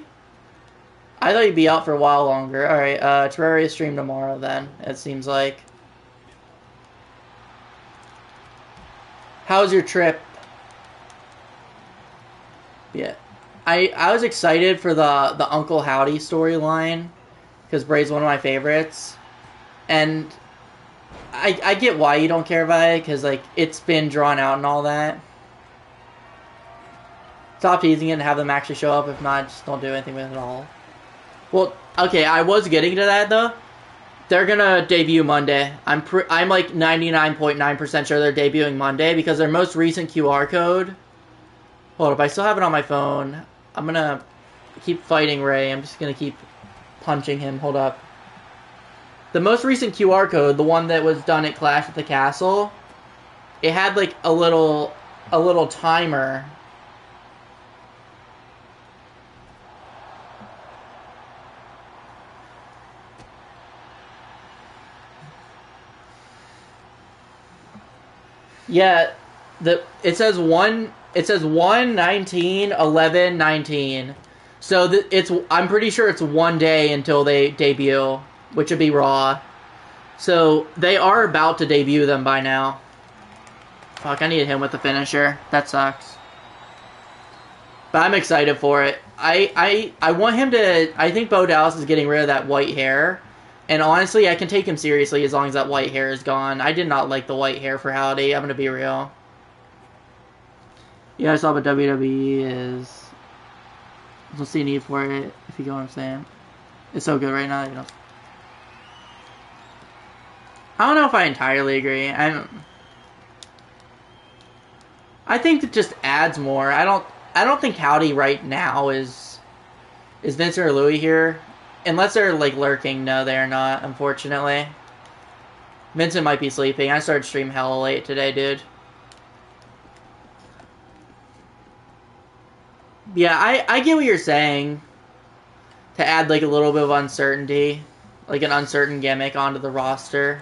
I thought you'd be out for a while longer. Alright, Terraria stream tomorrow then, it seems like. How's your trip? Yeah. I was excited for the Uncle Howdy storyline, because Bray's one of my favorites. And I get why you don't care about it, because like it's been drawn out and all that. Stop teasing it and have them actually show up. If not, just don't do anything with it at all. Well, okay, I was getting to that though. They're gonna debut Monday. I'm like 99.9% sure they're debuting Monday, because their most recent QR code. Hold up, I still have it on my phone. I'm gonna keep fighting Ray. I'm just gonna keep punching him. Hold up. The most recent QR code, the one that was done at Clash at the Castle, it had like a little timer. Yeah, it says 1/19/11/19. So I'm pretty sure it's one day until they debut, which would be Raw. So they are about to debut them by now. Fuck, I need him with the finisher. That sucks. But I'm excited for it. I want him to. I think Bo Dallas is getting rid of that white hair. And honestly, I can take him seriously as long as that white hair is gone. I did not like the white hair for Howdy. I'm going to be real. Yeah, I saw what WWE is. Don't see a need for it, if you get what I'm saying. It's so good right now. You know. I don't know if I entirely agree. I think it just adds more. I don't think Howdy right now is Vincent or Louis here. Unless they're, like, lurking. No, they're not, unfortunately. Vincent might be sleeping. I started stream hella late today, dude. Yeah, I get what you're saying. To add, like, a little bit of uncertainty. Like, an uncertain gimmick onto the roster.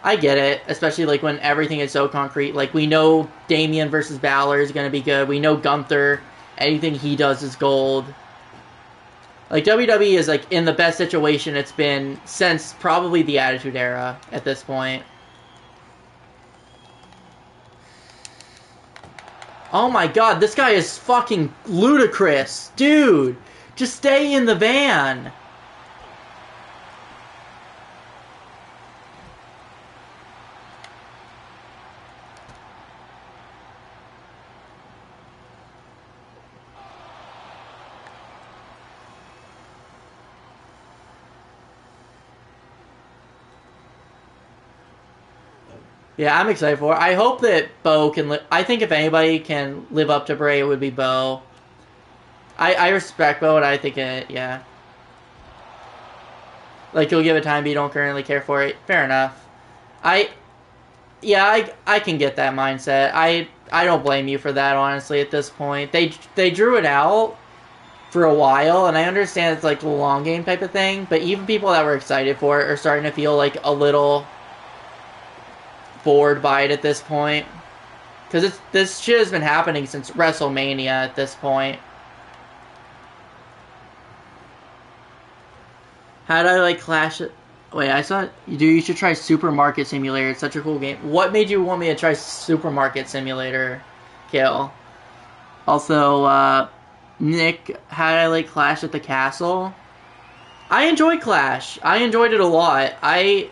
I get it. Especially, like, when everything is so concrete. Like, we know Damian versus Balor is going to be good. We know Gunther. Anything he does is gold. Like, WWE is, like, in the best situation it's been since probably the Attitude Era at this point. Oh my god, this guy is fucking ludicrous. Dude, just stay in the van. Yeah, I'm excited for it. I hope that Bo can... I think if anybody can live up to Bray, it would be Bo. I respect Bo, and I think yeah. Like, you'll give it time, but you don't currently care for it. Fair enough. I can get that mindset. I don't blame you for that, honestly, at this point. They drew it out for a while, and I understand it's like a long game type of thing, but even people that were excited for it are starting to feel like a little bored by it at this point, because this shit has been happening since WrestleMania at this point. How did I like Clash? Wait, I saw you should try Supermarket Simulator. It's such a cool game. What made you want me to try Supermarket Simulator, Kale? Also, Nick, how did I like Clash at the Castle? I enjoyed Clash. I enjoyed it a lot. I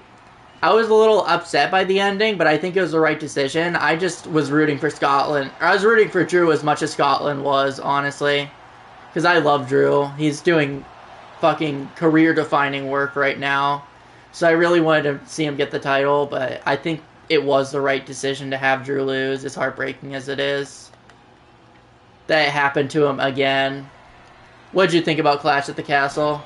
was a little upset by the ending, but I think it was the right decision. I just was rooting for Scotland. I was rooting for Drew as much as Scotland was, honestly. Because I love Drew. He's doing fucking career-defining work right now. So I really wanted to see him get the title, but I think it was the right decision to have Drew lose, as heartbreaking as it is. That it happened to him again. What did you think about Clash at the Castle?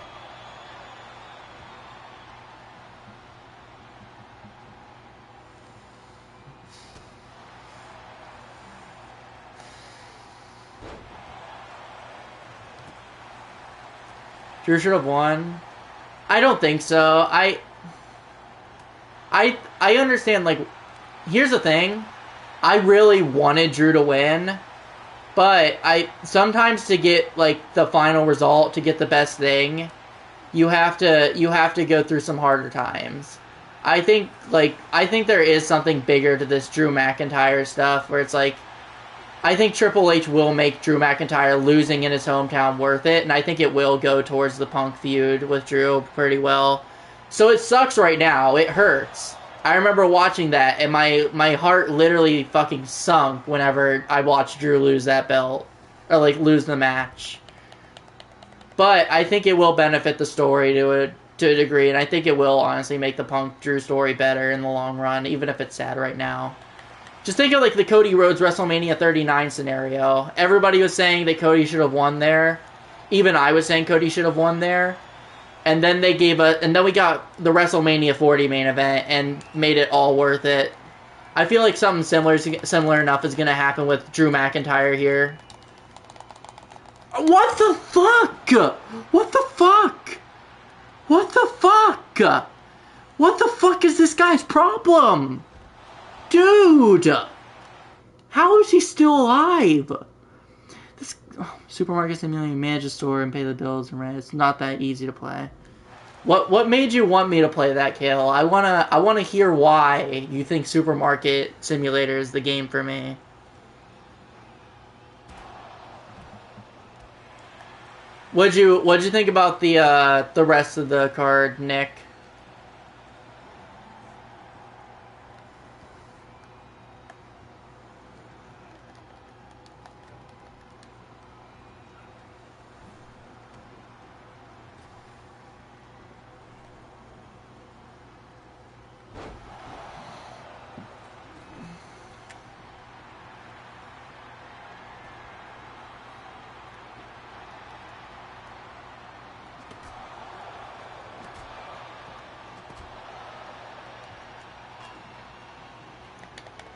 Drew should have won. I don't think so. I understand, like, here's the thing. I really wanted Drew to win, but sometimes to get, like, the final result, to get the best thing, you have to go through some harder times. I think there is something bigger to this Drew McIntyre stuff, where it's like, I think Triple H will make Drew McIntyre losing in his hometown worth it, and I think it will go towards the Punk feud with Drew pretty well. So it sucks right now. It hurts. I remember watching that, and my heart literally fucking sunk whenever I watched Drew lose that belt. Or, like, lose the match. But I think it will benefit the story to a degree, and I think it will honestly make the Punk-Drew story better in the long run, even if it's sad right now. Just think of, like, the Cody Rhodes WrestleMania 39 scenario. Everybody was saying that Cody should have won there. Even I was saying Cody should have won there. And then and then we got the WrestleMania 40 main event and made it all worth it. I feel like something similar enough is going to happen with Drew McIntyre here. What the fuck? What the fuck? What the fuck? What the fuck is this guy's problem? Dude! How is he still alive? This supermarket simulating manage a store and pay the bills and rent. It's not that easy to play. What made you want me to play that, Kale? I wanna hear why you think Supermarket Simulator is the game for me. What'd you think about the rest of the card, Nick?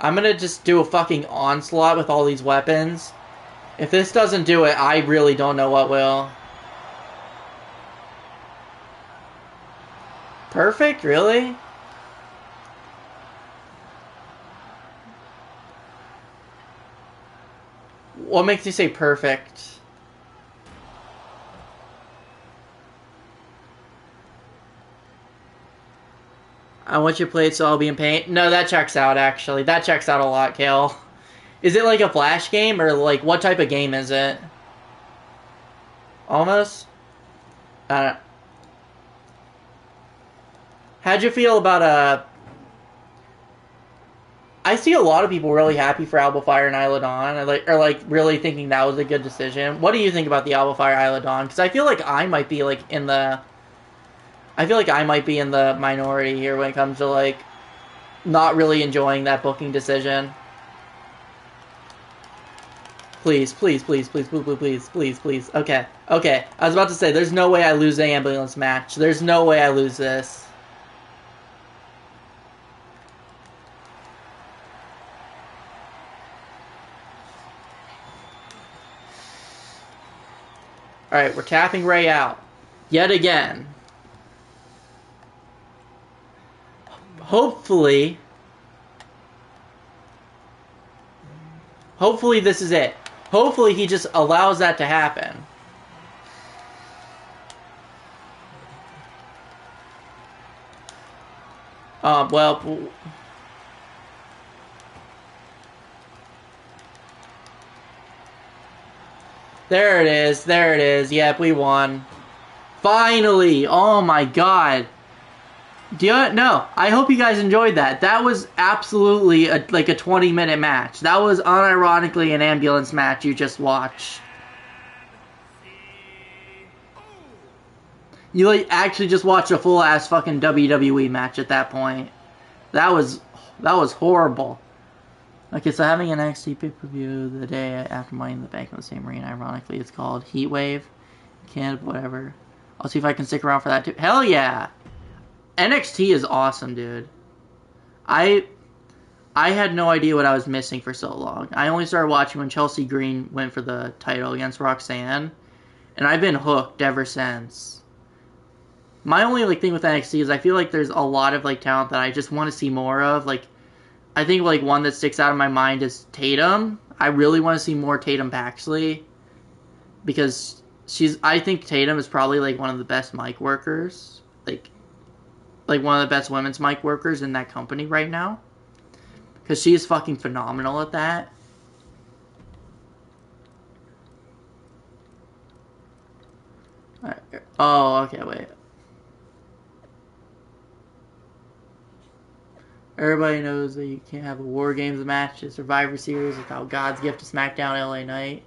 I'm gonna just do a fucking onslaught with all these weapons. If this doesn't do it, I really don't know what will. Perfect? Really? What makes you say perfect? I want you to play it so I'll be in pain. No, that checks out, actually. That checks out a lot, Kale. Is it like a Flash game, or like what type of game is it? Almost? How'd you feel about I see a lot of people really happy for Alba Fire and Isla Dawn, or really thinking that was a good decision. What do you think about the Alba Fire Isla Dawn? Because I feel like I might be like in the minority here when it comes to like not really enjoying that booking decision. Please, please, please, please, please, please, please, please. Okay, okay. I was about to say, there's no way I lose the ambulance match. There's no way I lose this. Alright, we're tapping Ray out. Yet again. Hopefully this is it. Hopefully he just allows that to happen. Well... There it is. There it is. Yep, we won. Finally! Oh my god. No, I hope you guys enjoyed that. That was absolutely like a 20-minute match. That was unironically an ambulance match you just watched. You like actually just watched a full ass fucking WWE match at that point. That was horrible. Okay, so having an NXT pay-per-view the day after Money in the Bank in the same arena, ironically, it's called Heat Wave. Can't, whatever. I'll see if I can stick around for that too. Hell yeah! NXT is awesome, dude. I had no idea what I was missing for so long. I only started watching when Chelsea Green went for the title against Roxanne, and I've been hooked ever since. My only like thing with NXT is I feel like there's a lot of like talent that I just want to see more of. Like, I think like one that sticks out in my mind is Tatum. I really want to see more Tatum Paxley because I think Tatum is probably like one of the best mic workers, like one of the best women's mic workers in that company right now, because she is fucking phenomenal at that. Oh, okay, wait. Everybody knows that you can't have a War Games match at Survivor Series without God's Gift to SmackDown LA Knight.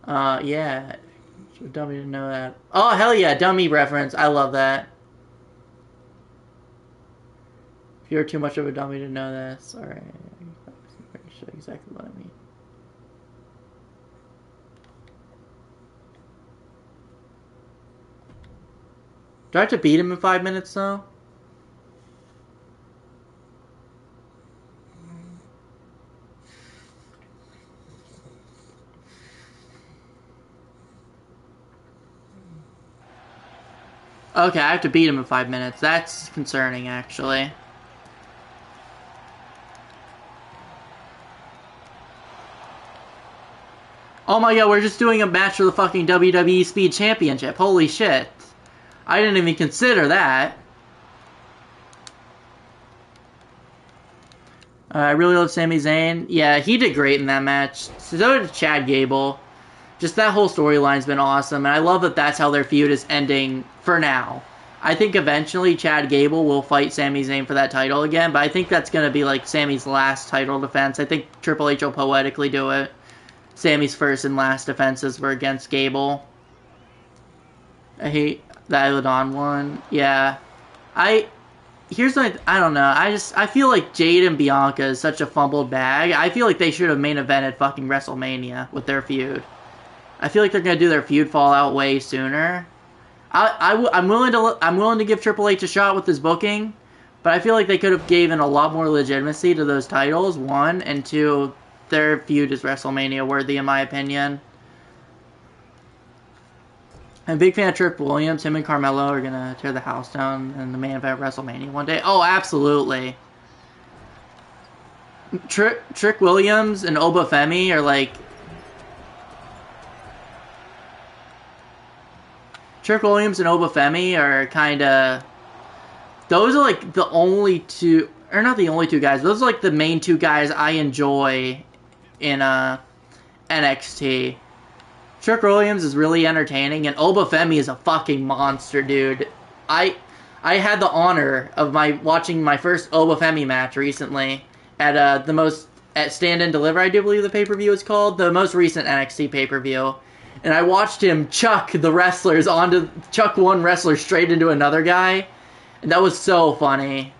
Yeah. Dummy didn't know that. Oh, hell yeah, dummy reference. I love that. If you're too much of a dummy to know this, alright. I'll show you exactly what I mean. Do I have to beat him in 5 minutes, though? Okay, I have to beat him in 5 minutes. That's concerning, actually. Oh my god, we're just doing a match for the fucking WWE Speed Championship. Holy shit. I didn't even consider that. I really love Sami Zayn. Yeah, he did great in that match. So did Chad Gable. Just that whole storyline's been awesome, and I love that that's how their feud is ending for now. I think eventually Chad Gable will fight Sami Zayn for that title again, but I think that's going to be like Sami's last title defense. I think Triple H will poetically do it. Sami's first and last defenses were against Gable. I hate the Illidan one. Yeah. Here's my... I don't know. I feel like Jade and Bianca is such a fumbled bag. I feel like they should have main evented fucking WrestleMania with their feud. I feel like they're going to do their feud fallout way sooner. I'm willing to give Triple H a shot with his booking, but I feel like they could have given a lot more legitimacy to those titles, one, and two, their feud is WrestleMania worthy in my opinion. I'm a big fan of Trick Williams. Him and Carmelo are going to tear the house down in the main event WrestleMania one day. Oh, absolutely. Trick Williams and Obafemi are like... Trick Williams and Obafemi are kind of... Those are like the only two... Or not the only two guys. Those are like the main two guys I enjoy in NXT. Trick Williams is really entertaining, and Obafemi is a fucking monster, dude. I had the honor of watching my first Obafemi match recently at at Stand and Deliver, I do believe the pay-per-view is called, the most recent NXT pay-per-view. And I watched him chuck one wrestler straight into another guy, and that was so funny.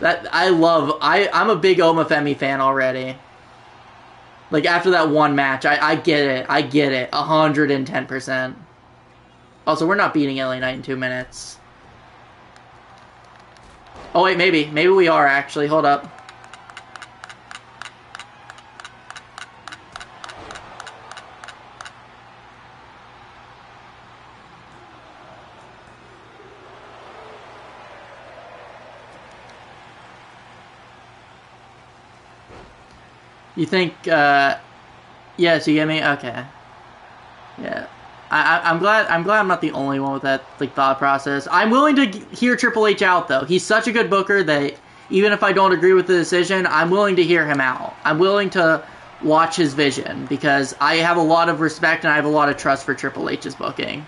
I'm a big Obafemi fan already. Like, after that one match, I get it. 110%. Also, we're not beating LA Knight in 2 minutes. Oh, wait, maybe. Maybe we are, actually. Hold up. You think, yes, you get me? Okay. Yeah. I'm glad I'm not the only one with that, like, thought process. I'm willing to hear Triple H out, though. He's such a good booker that even if I don't agree with the decision, I'm willing to hear him out. I'm willing to watch his vision, because I have a lot of respect and I have a lot of trust for Triple H's booking.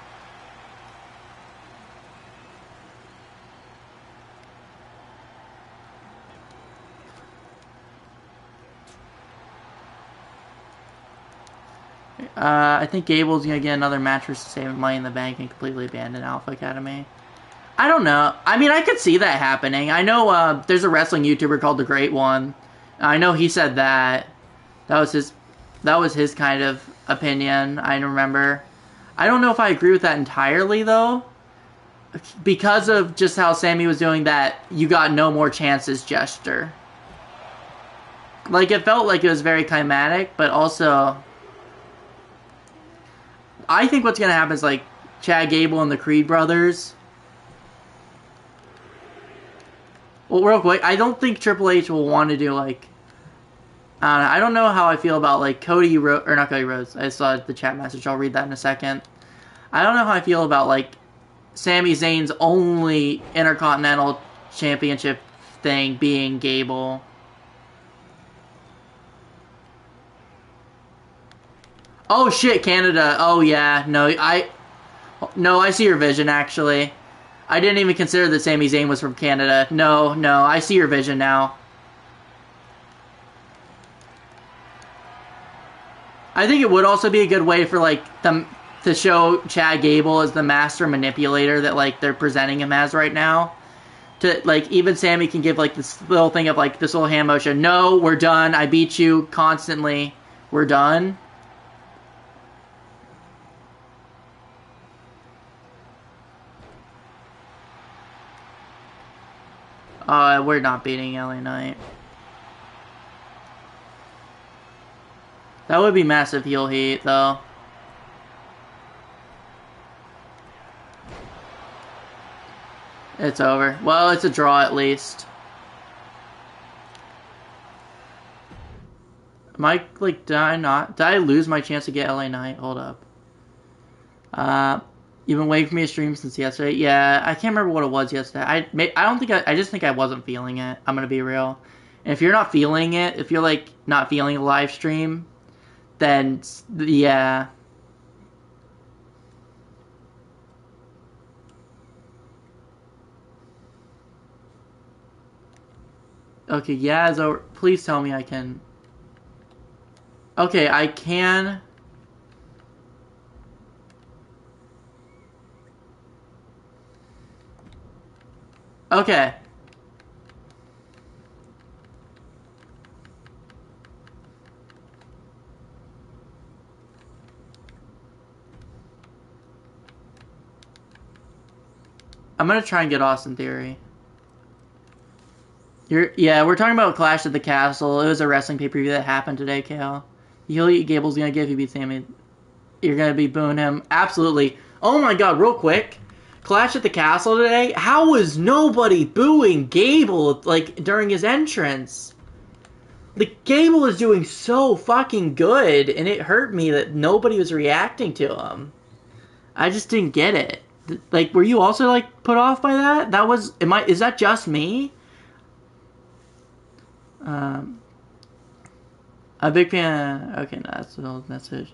I think Gable's gonna get another match for saving Money in the Bank and completely abandon Alpha Academy. I don't know. I mean, I could see that happening. I know there's a wrestling YouTuber called The Great One. I know he said that. That was his kind of opinion, I remember. I don't know if I agree with that entirely, though. Because of just how Sammy was doing that "you got no more chances" gesture. Like, it felt like it was very climatic, but also... I think what's going to happen is, like, Chad Gable and the Creed brothers... Well, real quick, I don't think Triple H will want to do, like... I don't know how I feel about, like, Cody Rhodes... Or not Cody Rhodes. I saw the chat message. I'll read that in a second. I don't know how I feel about, like, Sami Zayn's only Intercontinental Championship thing being Gable. Oh, shit, Canada. Oh, yeah. No, I see your vision, actually. I didn't even consider that Sami Zayn was from Canada. No, I see your vision now. I think it would also be a good way for, like, them to show Chad Gable as the master manipulator that, like, they're presenting him as right now. To, like, even Sammy can give, like, this little thing of, like, this little hand motion. No, we're done. I beat you constantly. We're done. We're not beating LA Knight. That would be massive heel heat, though. It's over. Well, it's a draw at least. Am I, like, did I lose my chance to get LA Knight? Hold up. You've been waiting for me to stream since yesterday? Yeah, I can't remember what it was yesterday. I just think I wasn't feeling it. I'm gonna be real. And if you're not feeling it, if you're, like, not feeling a live stream, then, yeah. Okay, yeah, it's over. Please tell me I can. Okay, I can. Okay. I'm gonna try and get Austin Theory. Yeah, we're talking about Clash at the Castle. It was a wrestling pay-per-view that happened today, Kale. Gable's gonna give you beat Sammy. You're gonna be booing him. Absolutely. Oh my god, real quick. Clash at the Castle today? How was nobody booing Gable, like, during his entrance? The Gable is doing so fucking good, and it hurt me that nobody was reacting to him. I just didn't get it. Like, were you also, like, put off by that? Is that just me? A big fan. Okay, no, that's the old message.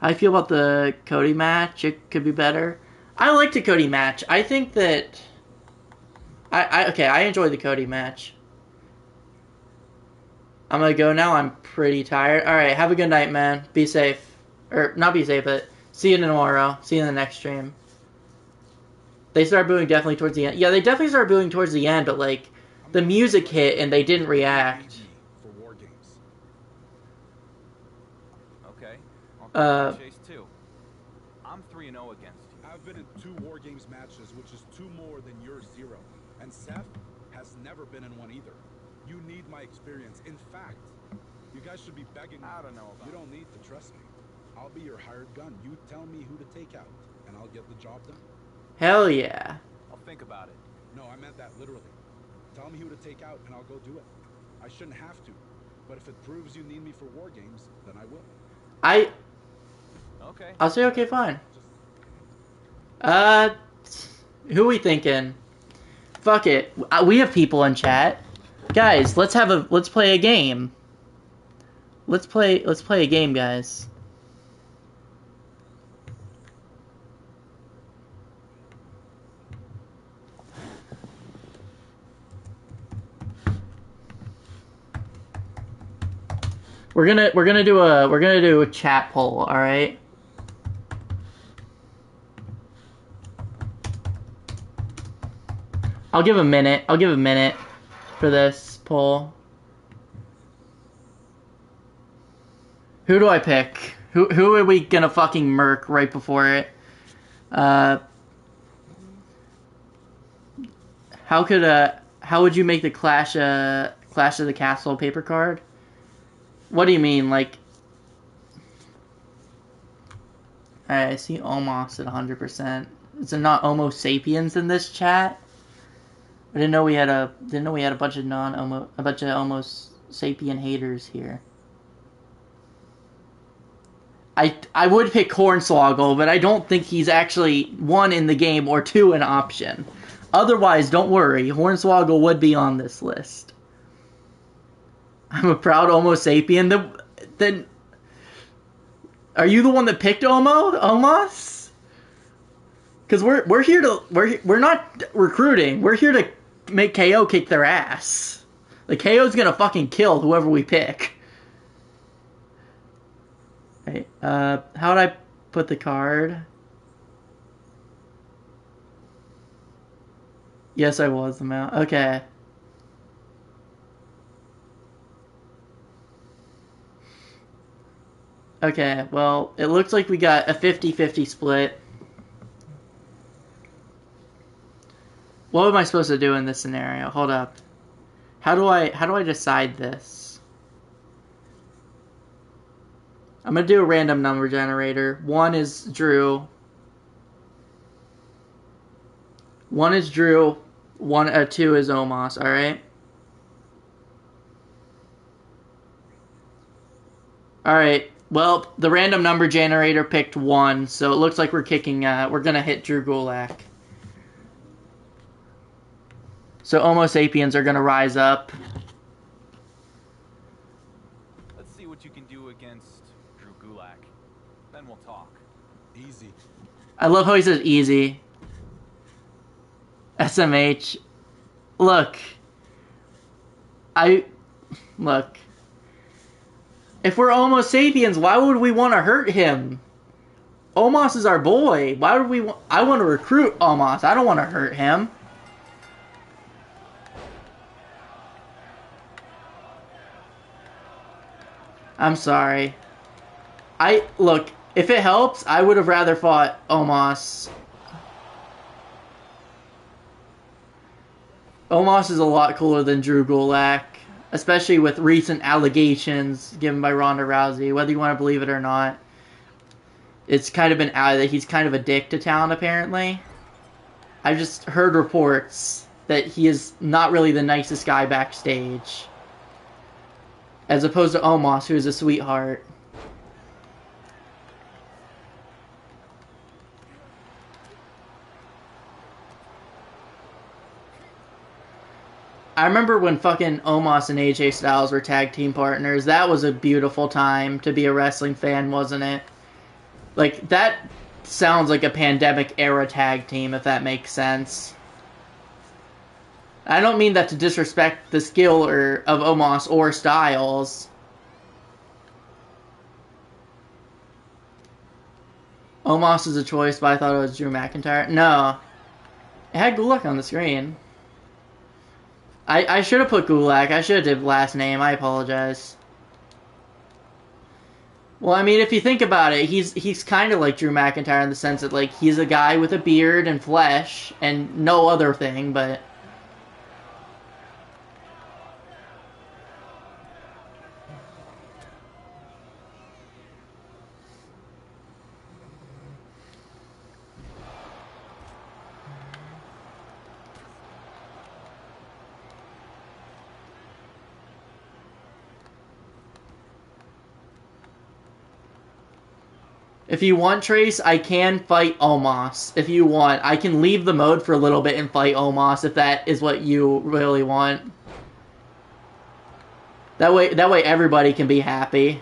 How I feel about the Cody match? It could be better. I like the Cody match. I think that... I enjoy the Cody match. I'm gonna go now. I'm pretty tired. Alright, have a good night, man. Be safe. Or, not be safe, but see you tomorrow. See you in the next stream. They started booing definitely towards the end. Yeah, they definitely started booing towards the end, but, like, the music hit and they didn't react. Okay. I'll chase too. I'm 3-0 against you. I've been in 2 War Games matches, which is 2 more than your 0. And Seth has never been in one either. You need my experience. In fact, you guys should be begging me. I don't know about You don't need to trust me. I'll be your hired gun. You tell me who to take out, and I'll get the job done. Hell yeah. I'll think about it. No, I meant that literally. Tell me who to take out, and I'll go do it. I shouldn't have to, but if it proves you need me for War Games, then I will. Okay. I'll say okay, fine. Who we thinking? Fuck it. We have people in chat. Guys, let's play a game. Let's play a game, guys. We're gonna do a chat poll, all right? I'll give a minute. I'll give a minute for this poll. Who do I pick? Who are we gonna fucking murk right before it? How would you make the Clash of the Castle paper card? What do you mean, like? Alright, I see almost at 100%. Is there not Homo sapiens in this chat? I didn't know we had a bunch of Homo sapien haters here. I would pick Hornswoggle, but I don't think he's actually one in the game or two an option. Otherwise, don't worry, Hornswoggle would be on this list. I'm a proud Homo sapien. Then are you the one that picked Omos? Because we're here to we're not recruiting. We're here to make KO kick their ass. Like KO's gonna fucking kill whoever we pick. Okay, how would I put the card? Yes, I was the mount. Okay. Okay, well, it looks like we got a 50-50 split. What am I supposed to do in this scenario? Hold up. How do I decide this? I'm gonna do a random number generator. 1 is Drew. 2 is Omos, alright? Alright, well, the random number generator picked 1, so it looks like we're gonna hit Drew Gulak. So Homo sapiens are gonna rise up. Let's see what you can do against Drew Gulak. Then we'll talk. Easy. I love how he says easy. SMH. Look. If we're Homo sapiens, why would we want to hurt him? Omos is our boy. Why would we I want to recruit Omos. I don't want to hurt him. I'm sorry. Look, if it helps, I would have rather fought Omos. Omos is a lot cooler than Drew Gulak, especially with recent allegations given by Ronda Rousey, whether you want to believe it or not. It's kind of been out that he's kind of a dick to town, apparently. I've just heard reports that he is not really the nicest guy backstage. As opposed to Omos, who is a sweetheart. I remember when fucking Omos and AJ Styles were tag team partners. That was a beautiful time to be a wrestling fan, wasn't it? Like, that sounds like a pandemic era tag team, if that makes sense. I don't mean that to disrespect the skill of Omos or Styles. Omos is a choice, but I thought it was Drew McIntyre. No. It had Gulak on the screen. I should have put Gulak. I should have did last name. I apologize. Well, I mean, if you think about it, he's kind of like Drew McIntyre in the sense that, like, he's a guy with a beard and flesh and no other thing, but... If you want, Trace, I can fight Omos. If you want, I can leave the mode for a little bit and fight Omos if that is what you really want. That way everybody can be happy.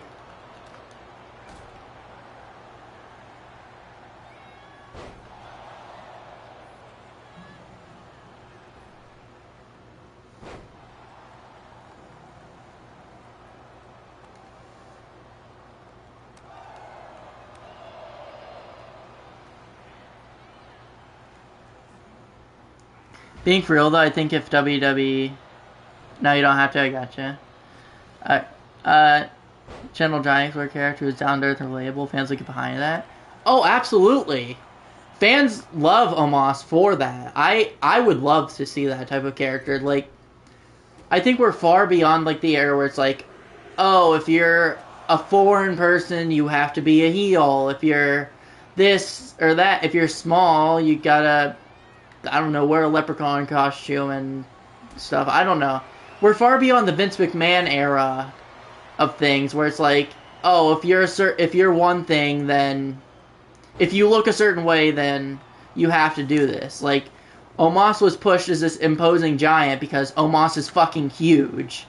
Being for real though, I think if WWE... No, you don't have to, I gotcha. Gentle Giant for a character who's down to earth and relatable, fans will get behind that. Oh, absolutely. Fans love Omos for that. I would love to see that type of character. Like, I think we're far beyond, like, the era where it's like, oh, if you're a foreign person, you have to be a heel. If you're this or that, if you're small, you gotta, I don't know, wear a leprechaun costume and stuff. I don't know. We're far beyond the Vince McMahon era of things where it's like, oh, if you're one thing, then if you look a certain way, then you have to do this. Like, Omos was pushed as this imposing giant because Omos is fucking huge.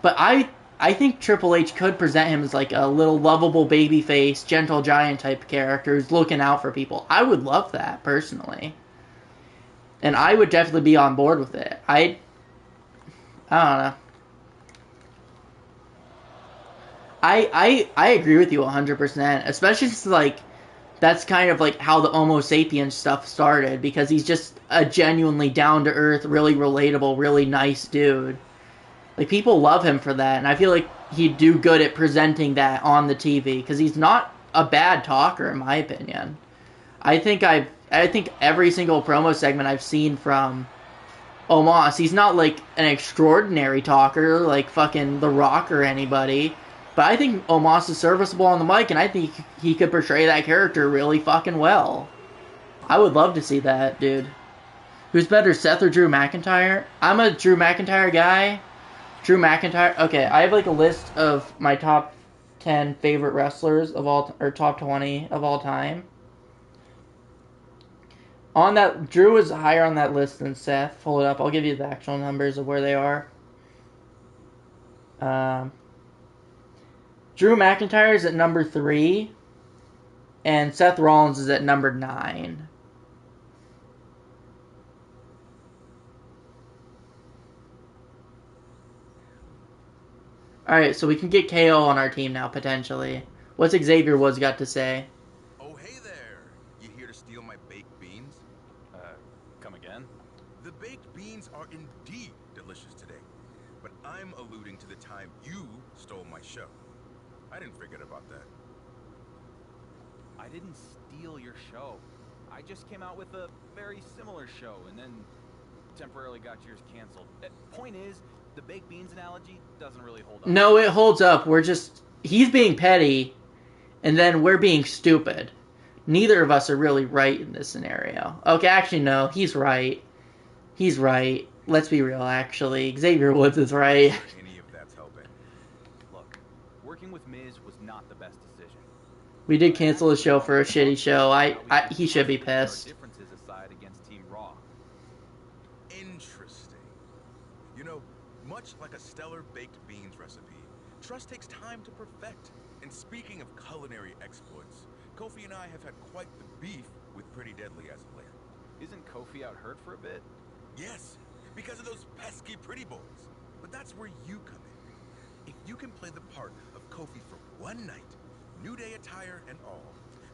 But I think Triple H could present him as like a little lovable babyface, gentle giant type character who's looking out for people. I would love that, personally. And I would definitely be on board with it. I don't know. I agree with you 100%, especially since, like, that's kind of like how the Homo sapiens stuff started, because he's just a genuinely down-to-earth, really relatable, really nice dude. Like, people love him for that, and I feel like he'd do good at presenting that on the TV, because he's not a bad talker, in my opinion. I think every single promo segment I've seen from Omos, he's not like an extraordinary talker like fucking The Rock or anybody, but I think Omos is serviceable on the mic, and I think he could portray that character really fucking well. I would love to see that, dude. Who's better, Seth or Drew McIntyre? I'm a Drew McIntyre guy. Drew McIntyre. Okay, I have like a list of my top 10 favorite wrestlers of all, or top 20 of all time. On that, Drew is higher on that list than Seth. Pull it up. I'll give you the actual numbers of where they are. Drew McIntyre is at number 3, and Seth Rollins is at number 9. Alright, so we can get KO on our team now, potentially. What's Xavier Woods got to say? Oh, hey there! You here to steal my baked beans? Come again? The baked beans are indeed delicious today, but I'm alluding to the time you stole my show. I didn't forget about that. I didn't steal your show. I just came out with a very similar show and then temporarily got yours canceled. Point is, the baked beans analogy doesn't really hold up. No, it holds up. He's being petty, and then we're being stupid. Neither of us are really right in this scenario. Okay, actually, no, he's right. He's right. Let's be real, actually. Xavier Woods is right. Any of that's helping. Look, working with Miz was not the best decision. We did cancel the show for a shitty show. He should be pissed. Differences aside against Team Raw. Interesting. You know, much like a stellar baked beans recipe, trust takes time to perfect. And speaking of culinary exploits, Kofi and I have had quite the beef with Pretty Deadly as of late. Isn't Kofi out hurt for a bit? Yes, because of those pesky pretty boys. But that's where you come in. If you can play the part of Kofi for one night, New Day attire and all,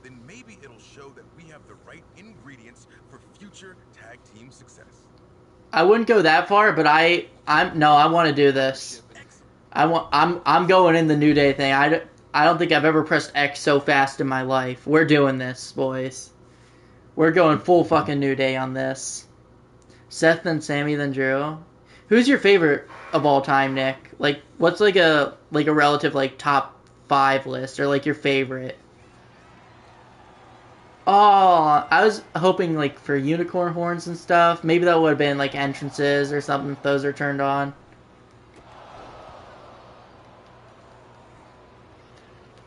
then maybe it'll show that we have the right ingredients for future tag team success. I wouldn't go that far, but I want to do this. I'm going in the New Day thing. I don't think I've ever pressed X so fast in my life. We're doing this, boys. We're going full fucking New Day on this. Seth, then Sammy, then Drew. Who's your favorite of all time, Nick? Like, what's like a relative like top 5 list, or like your favorite? Oh, I was hoping like for unicorn horns and stuff. Maybe that would have been like entrances or something if those are turned on.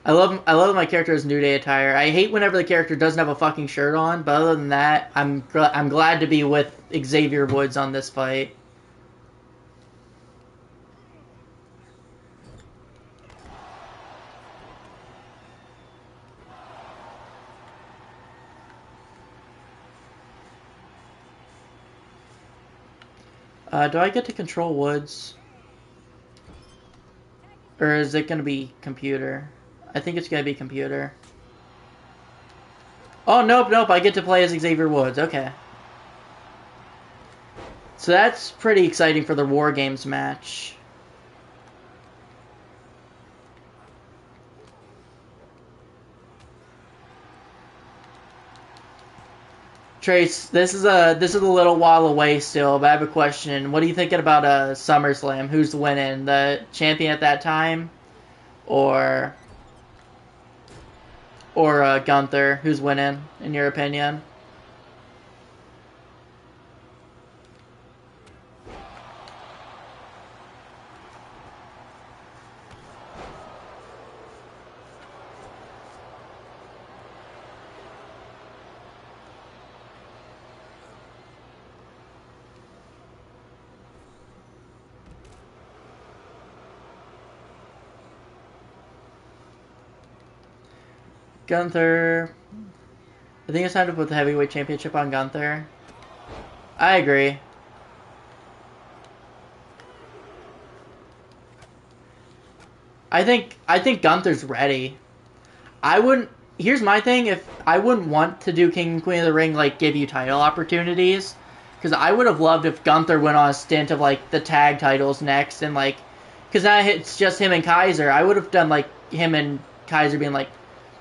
I love my character's New Day attire. I hate whenever the character doesn't have a fucking shirt on, but other than that, I'm glad to be with Xavier Woods on this fight. Do I get to control Woods? Or is it going to be computer? I think it's going to be computer. Oh, nope. I get to play as Xavier Woods. Okay. So that's pretty exciting for the War Games match. Trace, this is a little while away still, but I have a question. What are you thinking about SummerSlam? Who's winning? The champion at that time? Or Gunther? Who's winning, in your opinion? Gunther. I think it's time to put the heavyweight championship on Gunther. I agree. I think Gunther's ready. I wouldn't. Here's my thing: if I wouldn't want to do King and Queen of the Ring, like give you title opportunities, because I would have loved if Gunther went on a stint of like the tag titles next, and like, because now it's just him and Kaiser. I would have done like him and Kaiser being like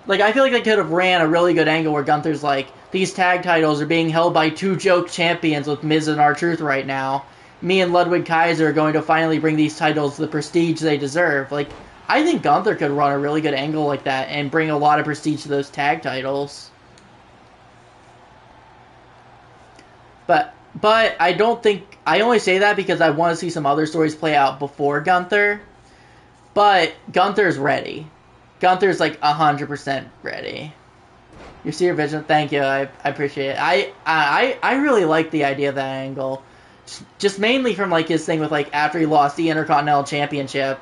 I feel like they could have ran a really good angle where Gunther's like, these tag titles are being held by two joke champions with Miz and R-Truth right now. Me and Ludwig Kaiser are going to finally bring these titles the prestige they deserve. Like, I think Gunther could run a really good angle like that and bring a lot of prestige to those tag titles. But I don't think... I only say that because I want to see some other stories play out before Gunther. But Gunther's ready. Gunther's like 100% ready. You see your vision? Thank you. I appreciate it. I really like the idea of that angle. Just mainly from like his thing with like after he lost the Intercontinental Championship.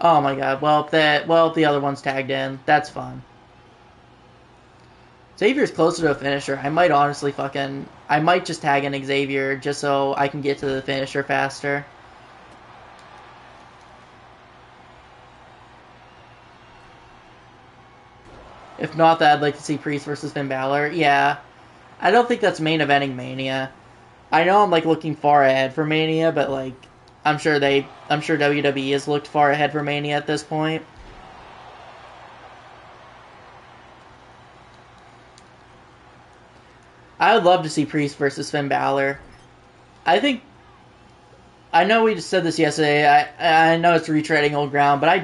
Oh my god. Well, if the other one's tagged in, that's fun. Xavier's closer to a finisher. I might honestly I might just tag in Xavier just so I can get to the finisher faster. If not that, I'd like to see Priest versus Finn Balor. Yeah. I don't think that's main eventing Mania. I know I'm like looking far ahead for Mania, but like I'm sure WWE has looked far ahead for Mania at this point. I would love to see Priest versus Finn Balor. I know we just said this yesterday. I know it's retreading old ground, but I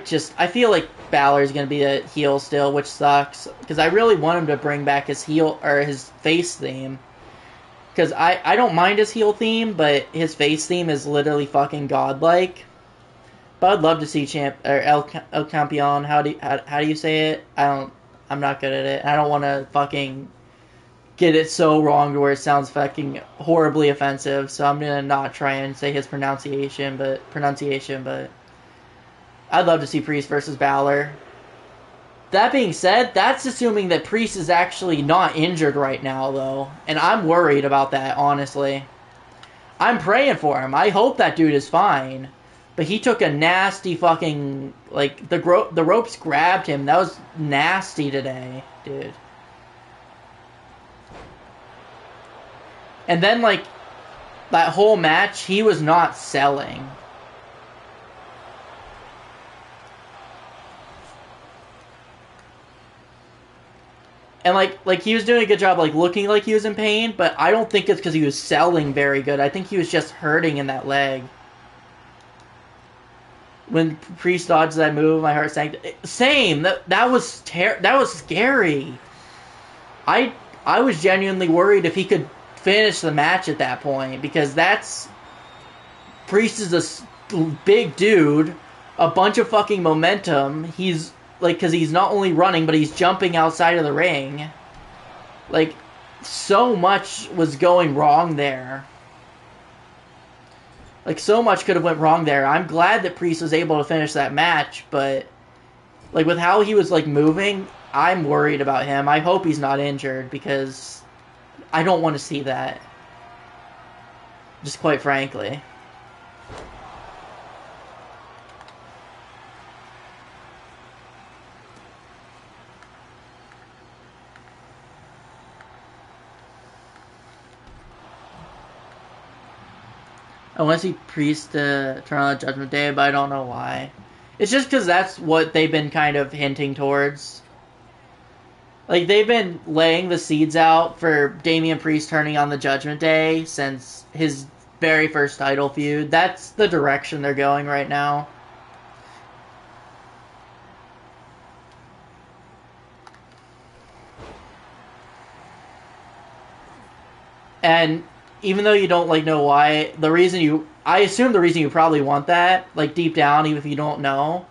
feel like Balor's going to be a heel still, which sucks. Because I really want him to bring back his heel, or his face theme. Because I don't mind his heel theme, but his face theme is literally fucking godlike. But I'd love to see El Campeon. How do you say it? I'm not good at it. I don't want to fucking get it so wrong to where it sounds fucking horribly offensive, so I'm gonna not try and say his pronunciation, but I'd love to see Priest versus Balor. That being said, that's assuming that Priest is actually not injured right now, though, and I'm worried about that, honestly. I'm praying for him. I hope that dude is fine, but he took a nasty fucking, like, the ropes grabbed him. That was nasty today, dude. And then, like, that whole match, he was not selling. And, like he was doing a good job, like, looking like he was in pain, but I don't think it's because he was selling very good. I think he was just hurting in that leg. When Priest dodged that move, my heart sank. Same! That was scary. I was genuinely worried if he could finish the match at that point, because Priest is a big dude, a bunch of fucking momentum. He's like, because he's not only running, but he's jumping outside of the ring. Like, so much was going wrong there. Like, so much could have went wrong there. I'm glad that Priest was able to finish that match, but like with how he was like moving, I'm worried about him. I hope he's not injured, because I don't want to see that. Just quite frankly. I want to see Priest turn on the Judgment Day, but I don't know why. It's just because that's what they've been kind of hinting towards. Like, they've been laying the seeds out for Damian Priest turning on the Judgment Day since his very first title feud. That's the direction they're going right now. And even though you don't know why, I assume the reason you probably want that, deep down, even if you don't know,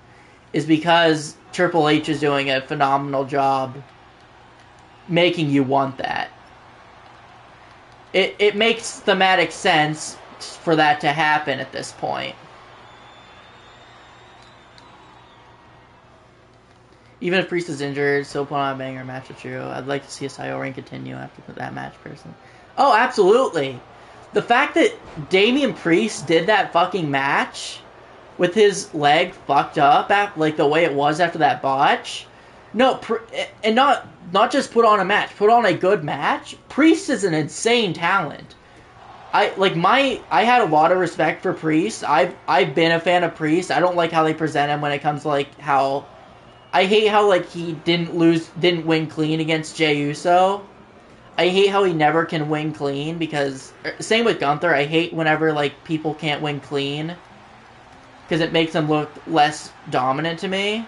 is because Triple H is doing a phenomenal job making you want that. It makes thematic sense for that to happen at this point. Even if Priest is injured, still put on a banger match with Drew. I'd like to see a title reign continue after that match, personally. Oh, absolutely. The fact that Damian Priest did that fucking match with his leg fucked up, the way it was after that botch. No, and not just put on a match, put on a good match. Priest is an insane talent. I had a lot of respect for Priest. I've been a fan of Priest. I don't like how they present him when it comes to how I hate how he didn't win clean against Jey Uso. I hate how he never can win clean because same with Gunther. I hate whenever people can't win clean because it makes them look less dominant to me.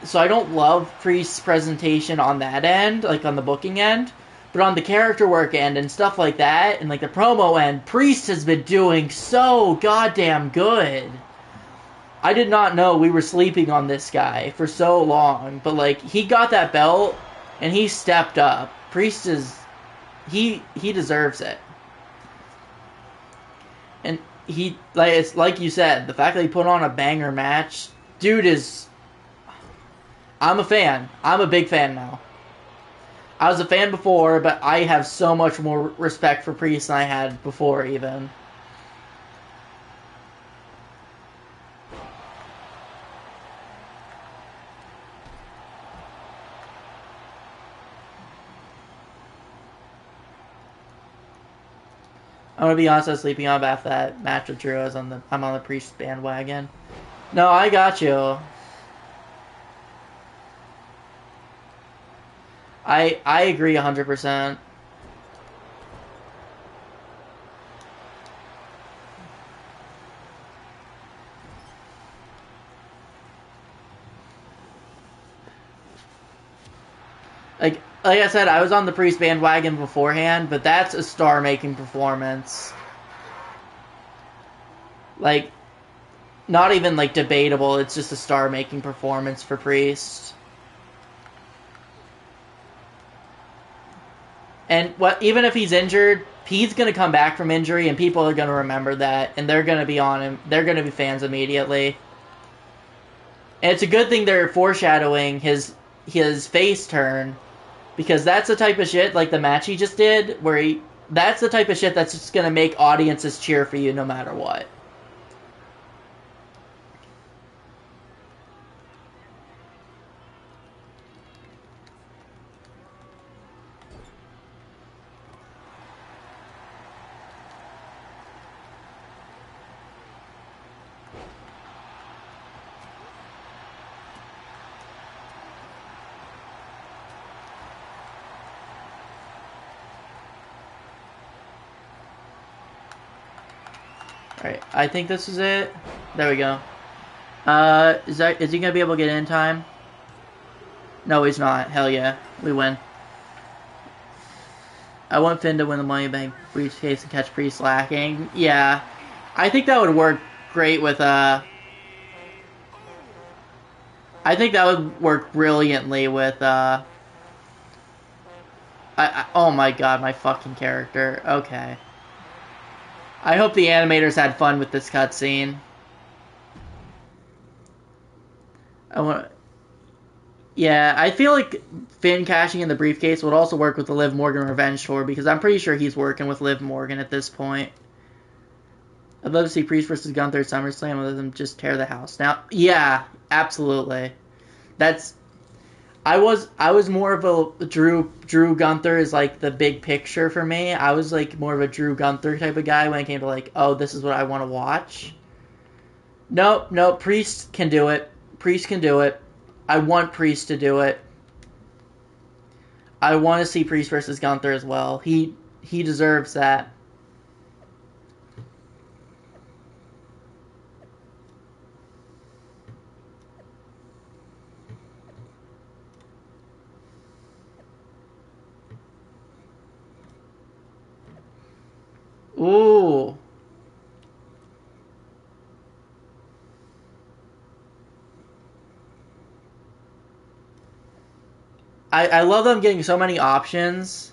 So I don't love Priest's presentation on that end, on the booking end, but on the character work end and stuff like that, and the promo end, Priest has been doing so goddamn good. I did not know we were sleeping on this guy for so long, but he got that belt and he stepped up. Priest is he deserves it. And it's like you said, the fact that he put on a banger match, dude is I'm a fan. I'm a big fan now. I was a fan before, but I have so much more respect for Priest than I had before even. I'm gonna be honest, I was sleeping on after that match with Drew. I'm on the Priest bandwagon. No, I got you. I agree 100%. Like I said, I was on the Priest bandwagon beforehand, but that's a star-making performance. Not even debatable. It's just a star-making performance for Priest. And even if he's injured, he's gonna come back from injury, and people are gonna remember that, and they're gonna be on him. They're gonna be fans immediately. And it's a good thing they're foreshadowing his face turn, because that's the type of shit the match he just did, that's the type of shit that's just gonna make audiences cheer for you no matter what. Alright, I think this is it. There we go. Is he gonna be able to get in time? No, he's not. Hell yeah. We win. I want Finn to win the Money Bank briefcase and catch Priest lacking. Yeah. I think that would work great with, I think that would work brilliantly with, oh my god, my fucking character. Okay. I hope the animators had fun with this cutscene. Yeah, I feel like Finn cashing in the briefcase would also work with the Liv Morgan Revenge Tour, because I'm pretty sure he's working with Liv Morgan at this point. I'd love to see Priest versus Gunther at SummerSlam and let them just tear the house down. Yeah, absolutely. I was more of a Drew Gunther is like the big picture for me. I was like more of a Drew Gunther type of guy when it came to like, oh, this is what I want to watch. No, Priest can do it. Priest can do it. I want Priest to do it. I want to see Priest versus Gunther as well. He deserves that. Ooh. I love them getting so many options.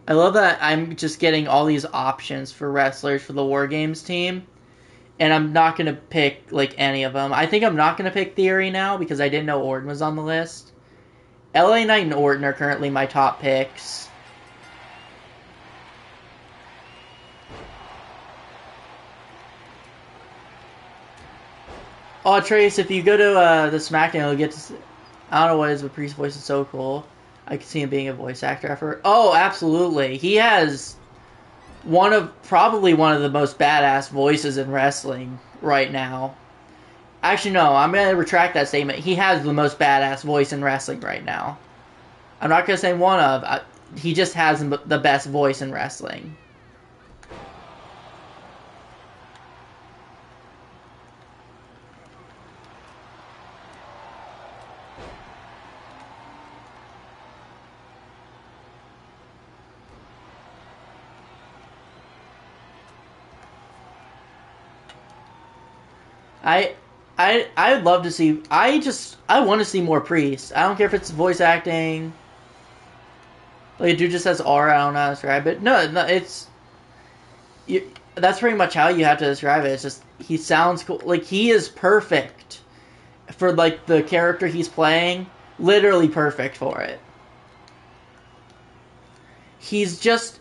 I love that I'm just getting all these options for wrestlers for the War Games team. And I'm not going to pick, like, any of them. I think I'm not going to pick Theory now because I didn't know Orton was on the list. LA Knight and Orton are currently my top picks. Oh, Trace, if you go to the SmackDown, you'll get to... I don't know what it is, but Priest's voice is so cool. I can see him being a voice actor effort. Oh, absolutely. He has probably one of the most badass voices in wrestling right now. Actually, no, I'm going to retract that statement. He has the most badass voice in wrestling right now. I'm not going to say one of. He just has the best voice in wrestling. I'd love to see. I want to see more Priest. I don't care if it's voice acting. Like, dude just has aura. I don't know how to describe it. No, it's. That's pretty much how you have to describe it. It's just he sounds cool. Like, he is perfect for like the character he's playing. Literally perfect for it. He's just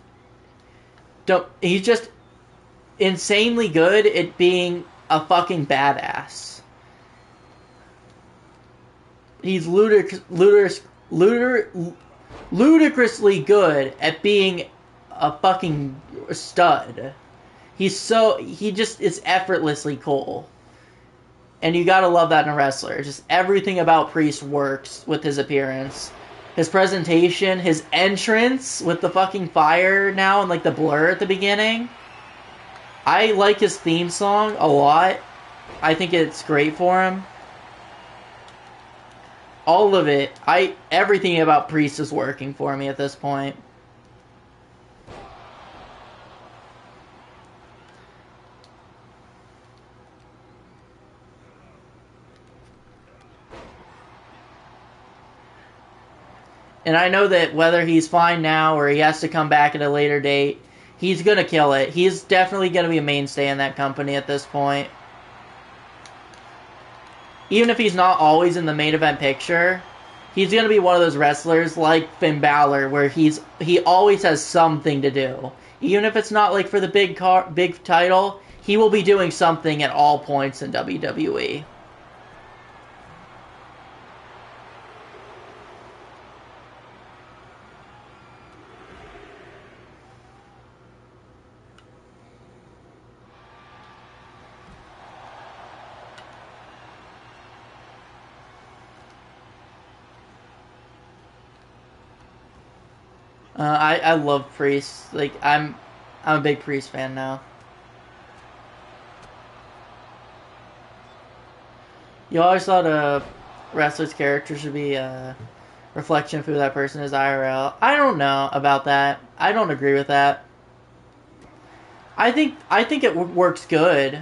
insanely good at being a fucking badass. He's ludicrously good at being a fucking stud. He just is effortlessly cool. And you gotta love that in a wrestler. Just everything about Priest works with his appearance. His presentation, his entrance with the fucking fire now and like the blur at the beginning. I like his theme song a lot. I think it's great for him. All of it. Everything about Priest is working for me at this point. And I know that whether he's fine now or he has to come back at a later date, he's going to kill it. He's definitely going to be a mainstay in that company at this point. Even if he's not always in the main event picture, he's going to be one of those wrestlers like Finn Balor where he always has something to do. Even if it's not like for the big title, he will be doing something at all points in WWE. I love Priest. Like, I'm a big Priest fan now. You always thought a wrestler's character should be a reflection of who that person is IRL. I don't know about that. I don't agree with that. I think it works good.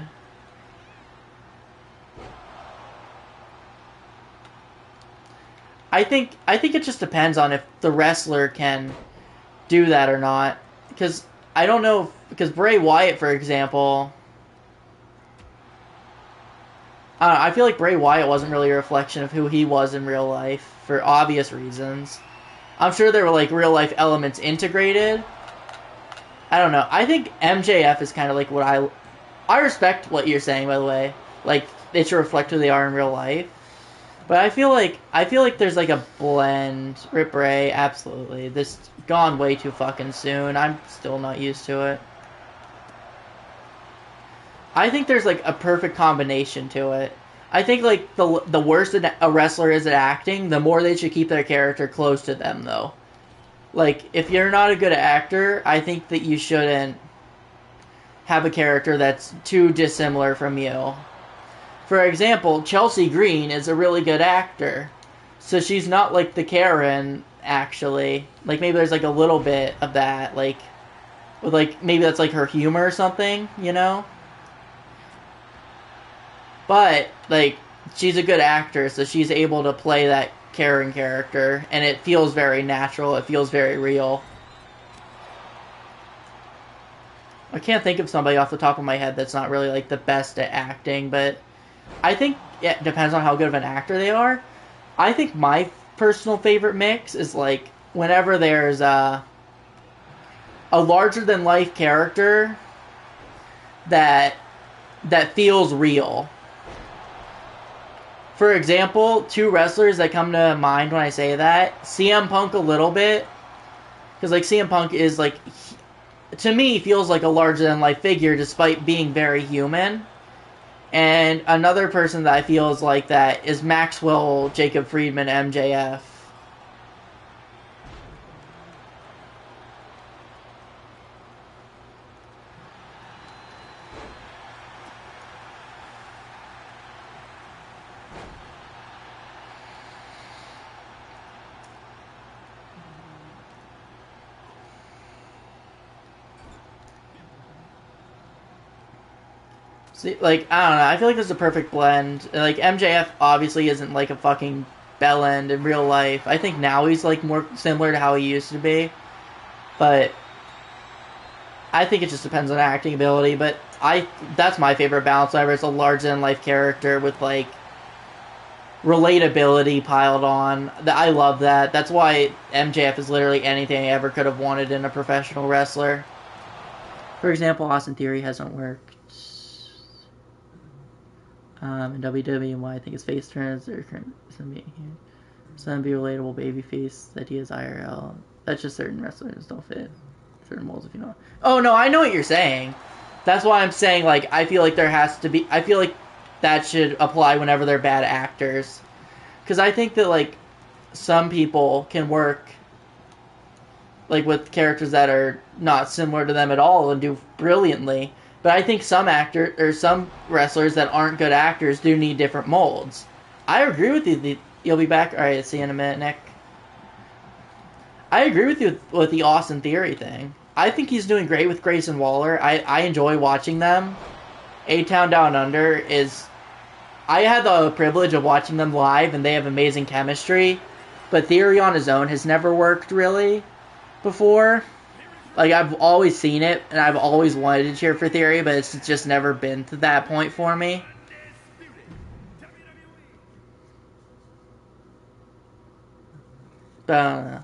I think it just depends on if the wrestler can do that or not, because I don't know, because Bray Wyatt, for example, I don't know, I feel like Bray Wyatt wasn't really a reflection of who he was in real life for obvious reasons. I'm sure there were like real life elements integrated, I don't know. I think MJF is kind of like what I respect what you're saying, by the way. Like, they should reflect who they are in real life. But I feel like there's like a blend. Rip Ray, absolutely. This gone way too fucking soon. I'm still not used to it. I think there's like a perfect combination to it. I think like the worse a wrestler is at acting, the more they should keep their character close to them, though. Like, if you're not a good actor, I think that you shouldn't have a character that's too dissimilar from you. For example, Chelsea Green is a really good actor. So she's not like the Karen, actually. Like, maybe there's like a little bit of that, like, with like, maybe that's like her humor or something, you know? But, like, she's a good actor, so she's able to play that Karen character, and it feels very natural, it feels very real. I can't think of somebody off the top of my head that's not really, like, the best at acting, but I think it depends on how good of an actor they are. I think my personal favorite mix is, like, whenever there's a larger-than-life character that feels real. For example, two wrestlers that come to mind when I say that, CM Punk a little bit, because like CM Punk is like, to me, feels like a larger-than-life figure despite being very human. And another person that I feel is like that is Maxwell Jacob Friedman, MJF. See, like, I don't know, I feel like there's a perfect blend. Like, MJF obviously isn't like a fucking bellend in real life. I think now he's like more similar to how he used to be. But I think it just depends on acting ability. But that's my favorite balance whenever it's a larger-than-life character with like relatability piled on. I love that. That's why MJF is literally anything I ever could have wanted in a professional wrestler. For example, Austin Theory hasn't worked. In WWE, I think his face turns are some be relatable baby face that he is IRL. That's just certain wrestlers don't fit certain molds, if you know. Oh no, I know what you're saying. That's why I'm saying, like, I feel like there has to be. I feel like that should apply whenever they're bad actors, because I think that like some people can work like with characters that are not similar to them at all and do brilliantly. But I think some some wrestlers that aren't good actors do need different molds. I agree with you. You'll be back. All right, see you in a minute, Nick. I agree with you with the Austin Theory thing. I think he's doing great with Grayson Waller. I enjoy watching them. A-Town Down Under is... I had the privilege of watching them live, and they have amazing chemistry. But Theory on his own has never worked, really, before. Like, I've always seen it, and I've always wanted to cheer for Theory, but it's just never been to that point for me. But I don't know.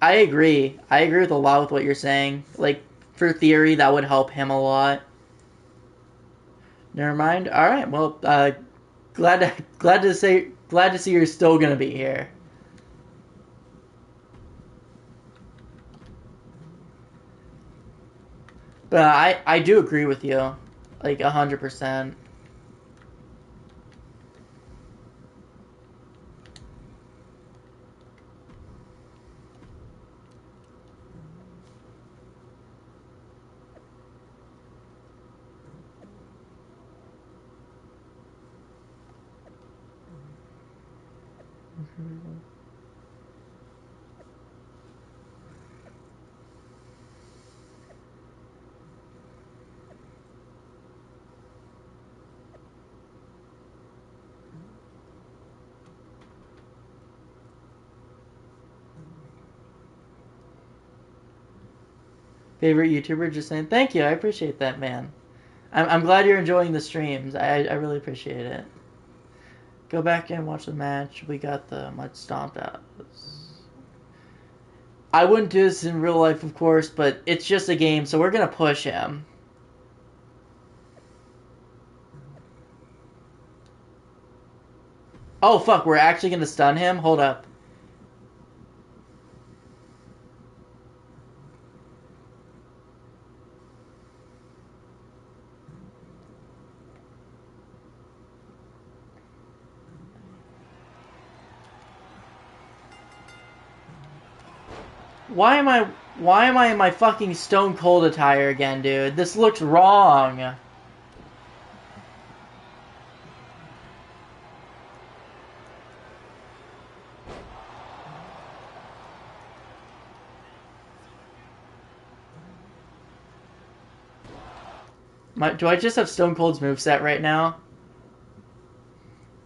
I agree. I agree with a lot with what you're saying. Like, for Theory, that would help him a lot. Never mind. All right. Well, glad to see you're still gonna be here. But I do agree with you, like 100%. Favorite YouTuber, just saying thank you. I appreciate that, man. I'm glad you're enjoying the streams. I really appreciate it. Go back and watch the match. We got the mud stomped out. I wouldn't do this in real life, of course, but it's just a game, so we're gonna push him. Oh, fuck, we're actually gonna stun him? Hold up. Why am I in my fucking Stone Cold attire again, dude? This looks wrong. Do I just have Stone Cold's moveset right now?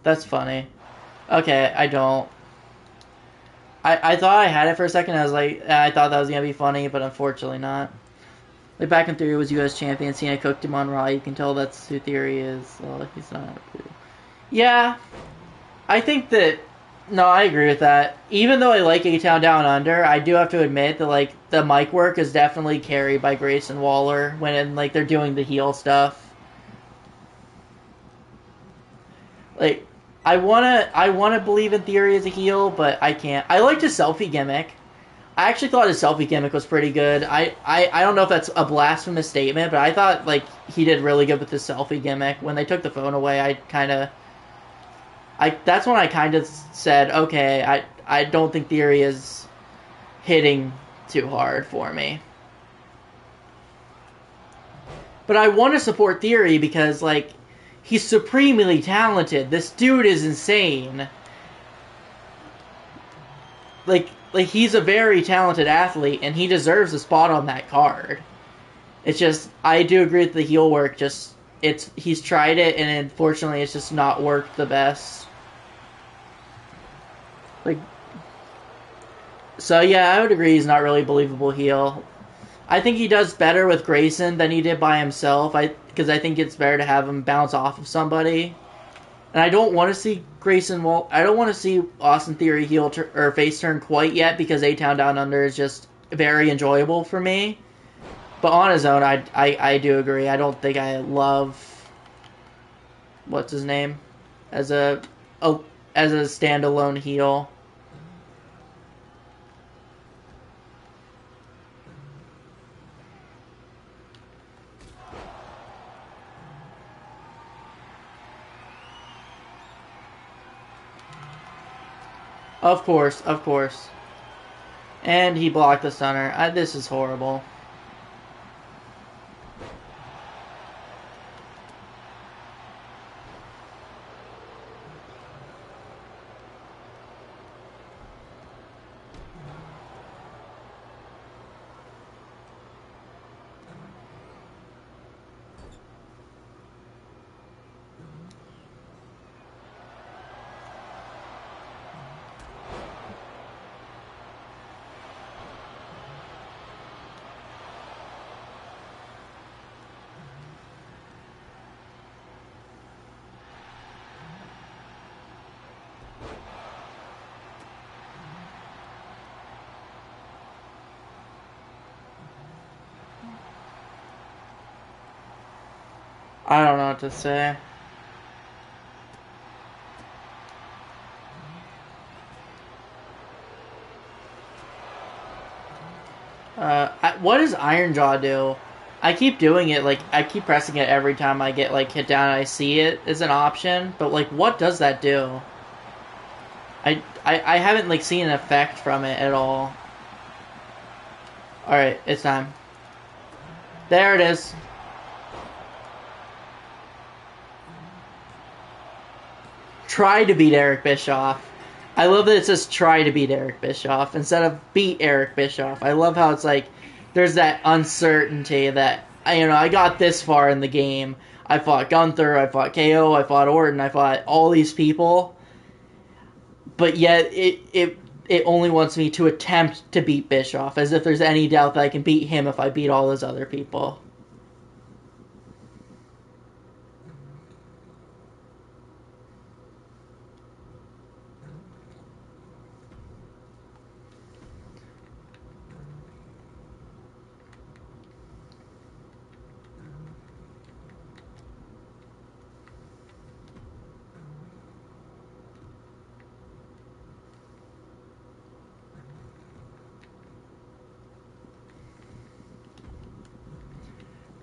That's funny. Okay, I don't. I thought I had it for a second. I was like, I thought that was gonna be funny, but unfortunately not. Like back in Theory was U.S. champion. Cena cooked him on Raw. You can tell that's who Theory is. Well, he's not. Yeah, I think that. No, I agree with that. Even though I like A-Town Down Under, I do have to admit that like the mic work is definitely carried by Grayson Waller when like they're doing the heel stuff. Like, I wanna believe in Theory as a heel, but I can't. I liked his selfie gimmick. I actually thought his selfie gimmick was pretty good. I don't know if that's a blasphemous statement, but I thought like he did really good with his selfie gimmick. When they took the phone away, that's when I kind of said, okay, I don't think Theory is hitting too hard for me. But I want to support Theory because like he's supremely talented. This dude is insane. Like he's a very talented athlete and he deserves a spot on that card. It's just I do agree with the heel work. Just he's tried it and unfortunately it's just not worked the best. Like, so yeah, I would agree he's not really a believable heel. I think he does better with Grayson than he did by himself. Because I think it's better to have him bounce off of somebody. And I don't want to see I don't want to see Austin Theory heel or face turn quite yet because A-Town Down Under is just very enjoyable for me. But on his own, I do agree. I don't think I love what's his name as a standalone heel. Of course. And he blocked the stunner. This is horrible. I don't know what to say. What does Iron Jaw do? I keep doing it, like, I keep pressing it every time I get, like, hit down and I see it as an option, but, like, what does that do? I haven't, like, seen an effect from it at all. Alright, it's time. There it is. Try to beat Eric Bischoff. I love that it says try to beat Eric Bischoff instead of beat Eric Bischoff. I love how it's like there's that uncertainty that I got this far in the game. I fought Gunther, I fought KO, I fought Orton, I fought all these people, but yet it only wants me to attempt to beat Bischoff, as if there's any doubt that I can beat him if I beat all those other people.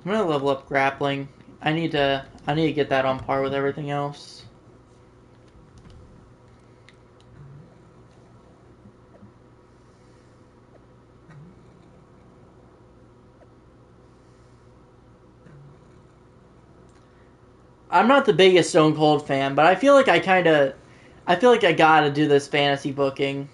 I'm gonna level up grappling. I need to get that on par with everything else. I'm not the biggest Stone Cold fan, but I feel like I gotta do this fantasy booking.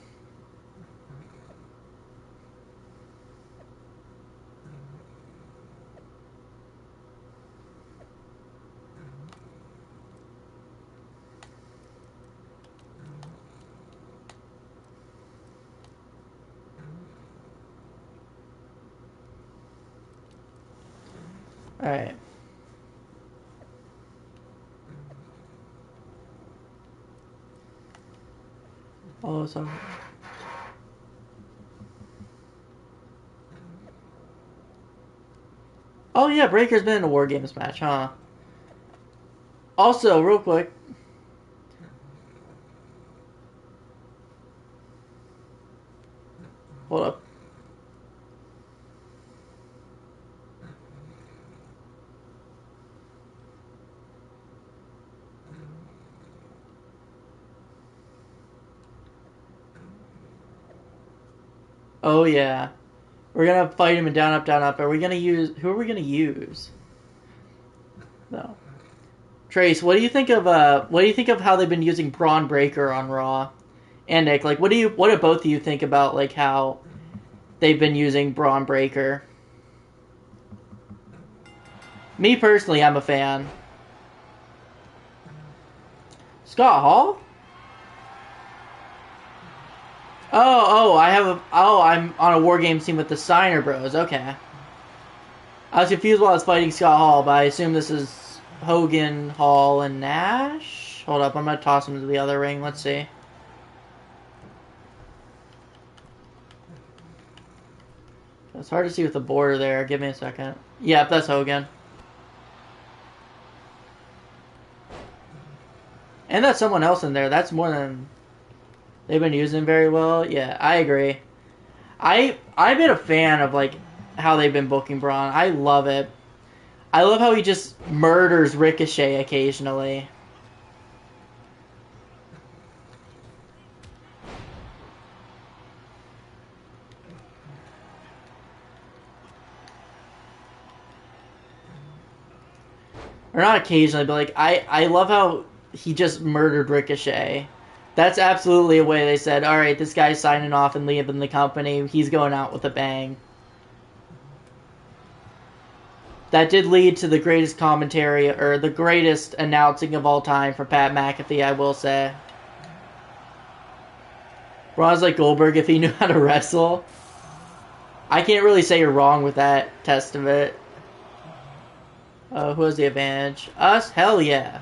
Alright. Oh, so. Oh yeah, Breaker's been in a War Games match, huh? Also, real quick. Hold up. Oh yeah. We're gonna fight him in down, up, down, up. Are we gonna use... Who are we gonna use? No. Trace, what do you think of how they've been using Braun Breaker on Raw? And Nick, like, what do both of you think about, like, how they've been using Braun Breaker? Me personally, I'm a fan. Scott Hall? I'm on a War Games team with the Steiner Bros. Okay. I was confused while I was fighting Scott Hall, but I assume this is Hogan, Hall, and Nash? Hold up, I'm gonna toss him to the other ring. Let's see. It's hard to see with the border there. Give me a second. Yep, that's Hogan. And that's someone else in there. That's more than... They've been using very well. Yeah, I agree. I've been a fan of, like, how they've been booking Braun. I love it. I love how he just murders Ricochet occasionally. Or not occasionally, but, like, I love how he just murdered Ricochet. That's absolutely a way they said, alright, this guy's signing off and leaving the company. He's going out with a bang. That did lead to the greatest commentary, or the greatest announcing of all time for Pat McAfee, I will say. Braun's like Goldberg if he knew how to wrestle. I can't really say you're wrong with that testament. Who has the advantage? Us? Hell yeah.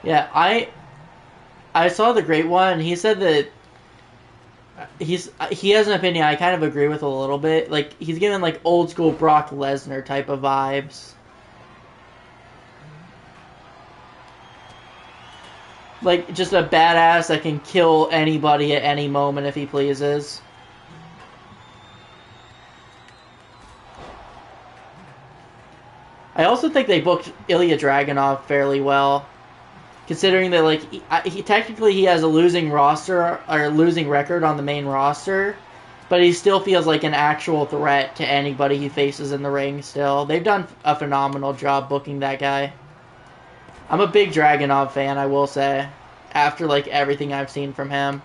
Yeah, I saw the Great One. He said that he has an opinion I kind of agree with a little bit. Like, he's given, like, old school Brock Lesnar type of vibes. Like, just a badass that can kill anybody at any moment if he pleases. I also think they booked Ilya Dragunov fairly well. Considering that, like, he technically has a losing roster, or losing record on the main roster, but he still feels like an actual threat to anybody he faces in the ring still. They've done a phenomenal job booking that guy. I'm a big Dragunov fan, I will say, after, like, everything I've seen from him.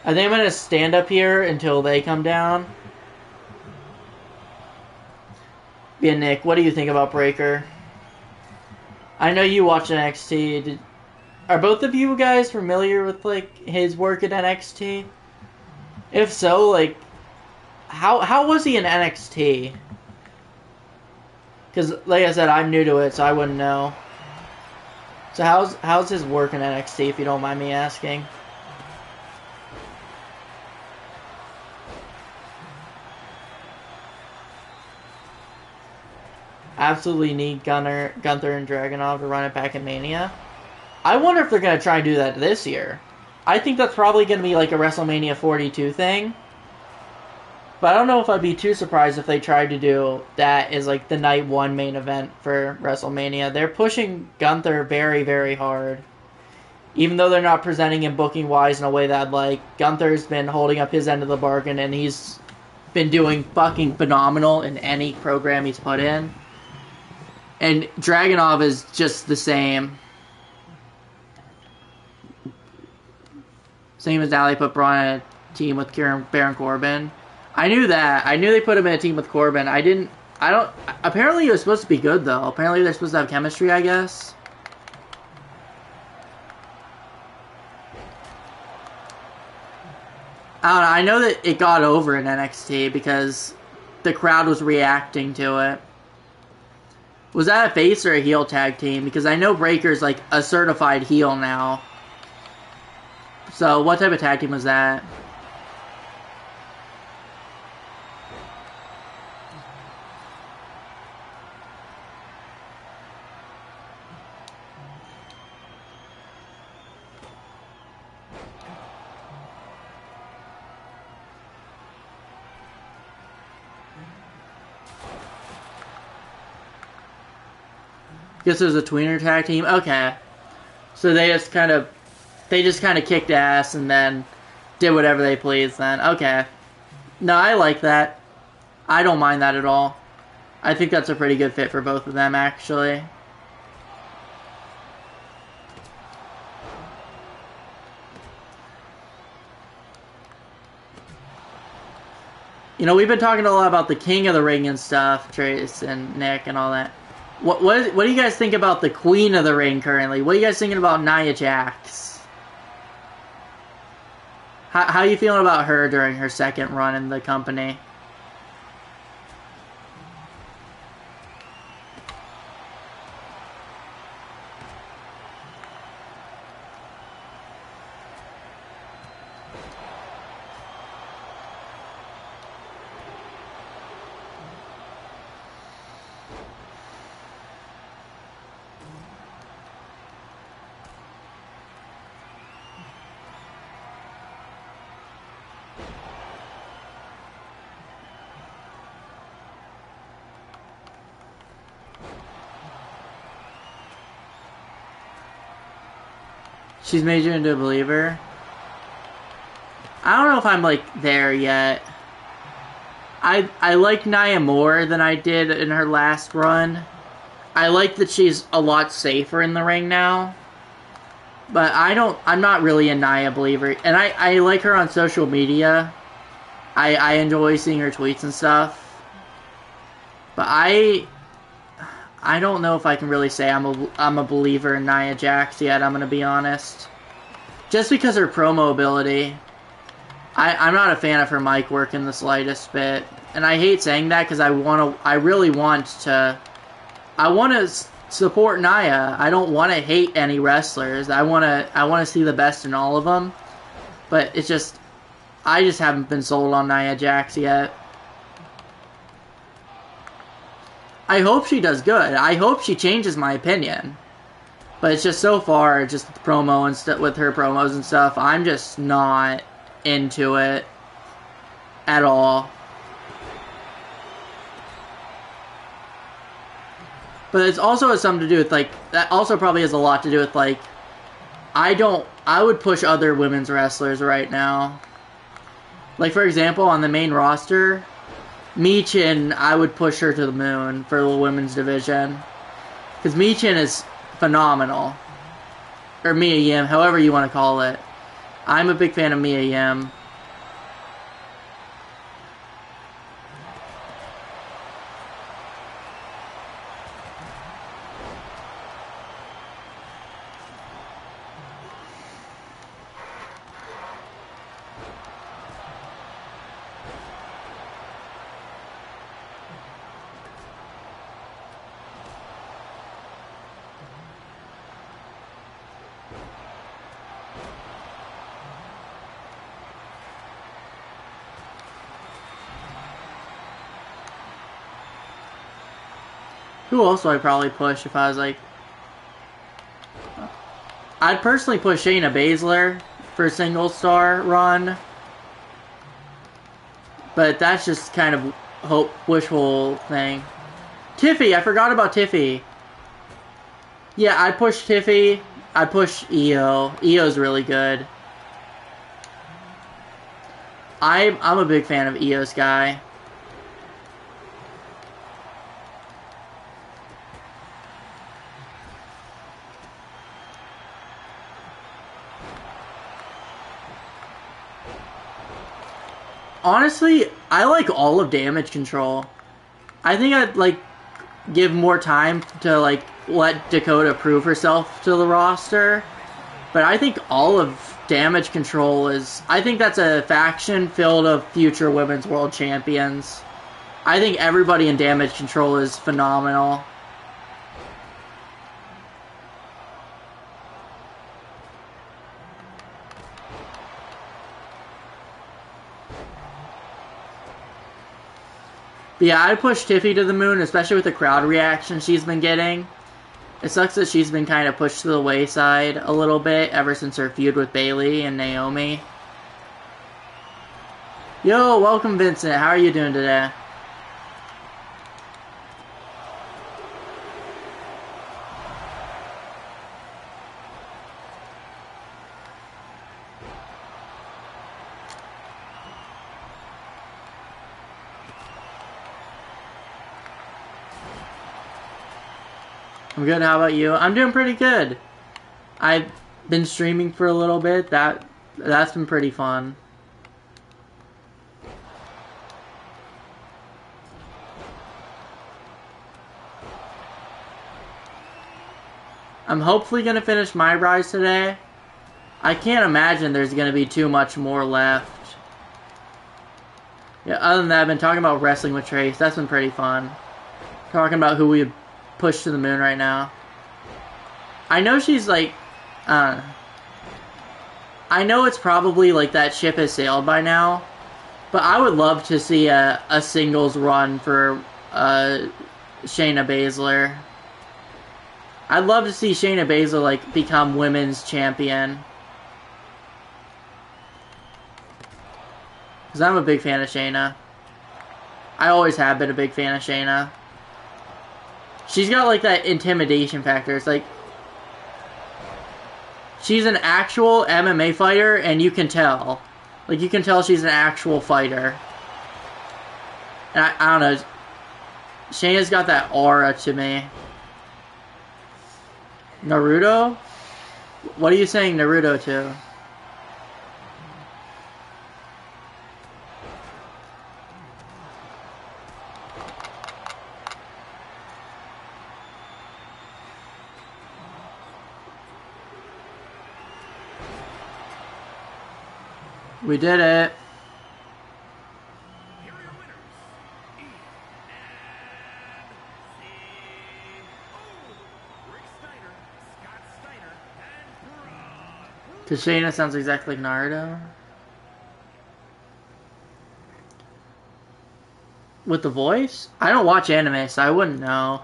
I think I'm going to stand up here until they come down. Yeah, Nick, what do you think about Breaker? I know you watch NXT. Are both of you guys familiar with, like, his work at NXT? If so, like, how was he in NXT? Because, like I said, I'm new to it, so I wouldn't know. So how's his work in NXT, if you don't mind me asking? Absolutely need Gunther and Dragunov to run it back in Mania. I wonder if they're going to try and do that this year. I think that's probably going to be like a WrestleMania 42 thing. But I don't know if I'd be too surprised if they tried to do that as like the night one main event for WrestleMania. They're pushing Gunther very, very hard. Even though they're not presenting him booking wise in a way that I'd like, Gunther's been holding up his end of the bargain and he's been doing fucking phenomenal in any program he's put in. And Dragunov is just the same. Same as Ali put Braun in a team with Baron Corbin. I knew that. I knew they put him in a team with Corbin. Apparently it was supposed to be good, though. Apparently they're supposed to have chemistry, I guess. I don't know. I know that it got over in NXT because the crowd was reacting to it. Was that a face or a heel tag team? Because I know Breaker's like a certified heel now. So what type of tag team was that? Guess it was a tweener tag team? Okay. So they just kind of kicked ass and then did whatever they pleased then. Okay. No, I like that. I don't mind that at all. I think that's a pretty good fit for both of them, actually. You know, we've been talking a lot about the King of the Ring and stuff, Trace and Nick and all that. What do you guys think about the Queen of the Ring currently? What are you guys thinking about Nia Jax? How are you feeling about her during her second run in the company? She's made you into a believer? I don't know if I'm, like, there yet. I like Nia more than I did in her last run. I like that she's a lot safer in the ring now. But I'm not really a Nia believer. And I like her on social media. I enjoy seeing her tweets and stuff. But I don't know if I can really say I'm a believer in Nia Jax yet, I'm gonna be honest. Just because her promo ability. I'm not a fan of her mic work in the slightest bit. And I hate saying that because I really want to support Nia. I don't want to hate any wrestlers. I want to see the best in all of them. But it's just, I just haven't been sold on Nia Jax yet. I hope she does good. I hope she changes my opinion. But it's just so far, just with promo and stuff, with her promos and stuff, I'm just not into it at all. But it's also has something to do with, like, that also probably has a lot to do with, like, I would push other women's wrestlers right now. Like, for example, on the main roster, Michin, I would push her to the moon for the women's division. Because Michin is phenomenal. Or Mia Yim, however you want to call it. I'm a big fan of Mia Yim. Who else would I probably push if I was like... I'd personally push Shayna Baszler for a single star run. But that's just kind of wishful thing. Tiffy, I forgot about Tiffy. Yeah, I'd push Tiffy. I'd push Io. Io's really good. I'm a big fan of Io Sky. Honestly, I like all of Damage Control. I think I'd like give more time to like let Dakota prove herself to the roster. But I think all of Damage Control is... I think that's a faction filled of future Women's World Champions. I think everybody in Damage Control is phenomenal. But yeah, I'd push Tiffy to the moon, especially with the crowd reaction she's been getting. It sucks that she's been kind of pushed to the wayside a little bit ever since her feud with Bayley and Naomi. Yo, welcome Vincent. How are you doing today? I'm good, how about you? I'm doing pretty good. I've been streaming for a little bit. That's been pretty fun. I'm hopefully going to finish MyRise today. I can't imagine there's going to be too much more left. Yeah, other than that, I've been talking about wrestling with Trace. That's been pretty fun. Talking about who we push to the moon right now. I know she's like, I know it's probably like that ship has sailed by now, but I would love to see a singles run for Shayna Baszler. I'd love to see Shayna Baszler like become women's champion. Because I'm a big fan of Shayna. I always have been a big fan of Shayna. She's got like that intimidation factor. It's like she's an actual MMA fighter and you can tell. Like you can tell she's an actual fighter. And I don't know. Shayna's got that aura to me. Naruto? What are you saying Naruto to? We did it. Because Shayna sounds exactly like Naruto. With the voice? I don't watch anime, so I wouldn't know.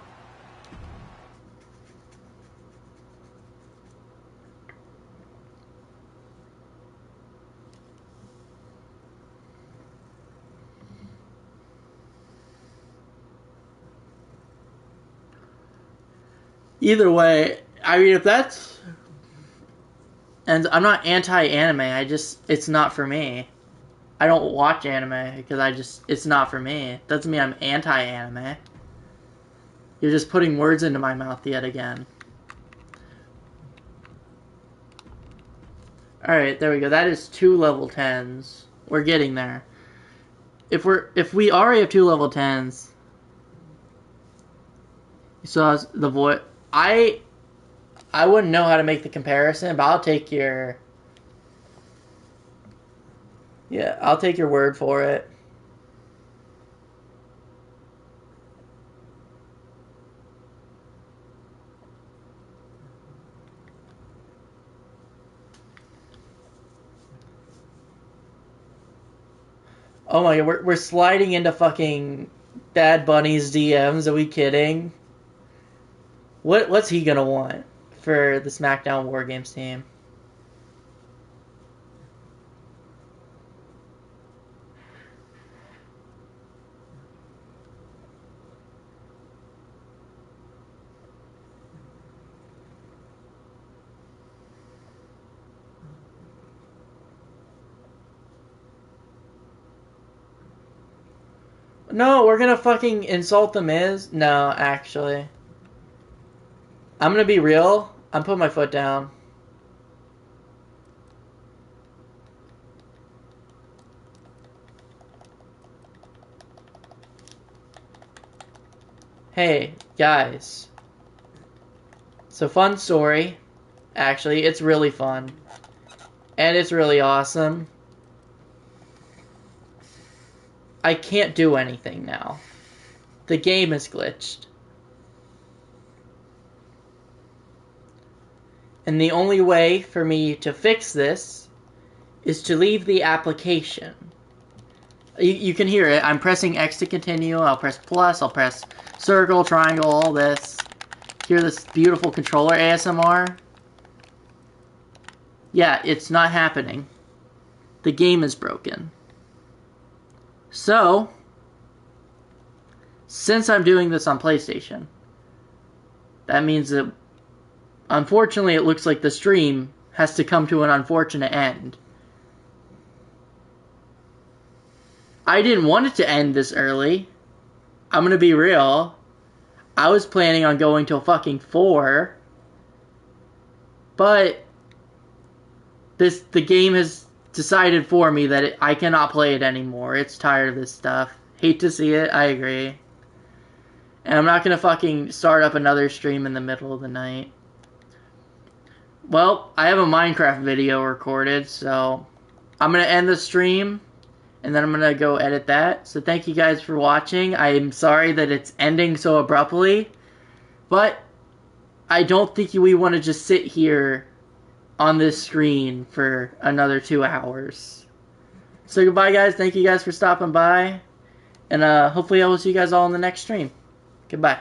Either way, I mean, if that's... And I'm not anti-anime, it's not for me. I don't watch anime because it's not for me. It doesn't mean I'm anti-anime. You're just putting words into my mouth yet again. Alright, there we go. That is 2 level 10s. We're getting there. If we already have 2 level 10s... You saw the voice... I wouldn't know how to make the comparison, but I'll take your... Yeah, I'll take your word for it. Oh my god, we're sliding into fucking Bad Bunny's DMs, are we kidding? What's he gonna want for the SmackDown War Games team? No, we're gonna fucking insult the Miz? No, actually. I'm gonna be real. I'm putting my foot down. Hey, guys. So, fun story. Actually, it's really fun. And it's really awesome. I can't do anything now. The game is glitched. And the only way for me to fix this is to leave the application. You can hear it. I'm pressing X to continue. I'll press plus. I'll press circle, triangle, all this. Hear this beautiful controller ASMR. Yeah, it's not happening. The game is broken. So, since I'm doing this on PlayStation, that means that, unfortunately, it looks like the stream has to come to an unfortunate end. I didn't want it to end this early. I'm gonna be real. I was planning on going till fucking 4. But the game has decided for me that I cannot play it anymore. It's tired of this stuff. Hate to see it, I agree. And I'm not gonna fucking start up another stream in the middle of the night. Well, I have a Minecraft video recorded, so I'm gonna end the stream, and then I'm gonna go edit that. So thank you guys for watching. I'm sorry that it's ending so abruptly, but I don't think we want to just sit here on this screen for another 2 hours. So goodbye, guys. Thank you guys for stopping by, and hopefully I will see you guys all in the next stream. Goodbye.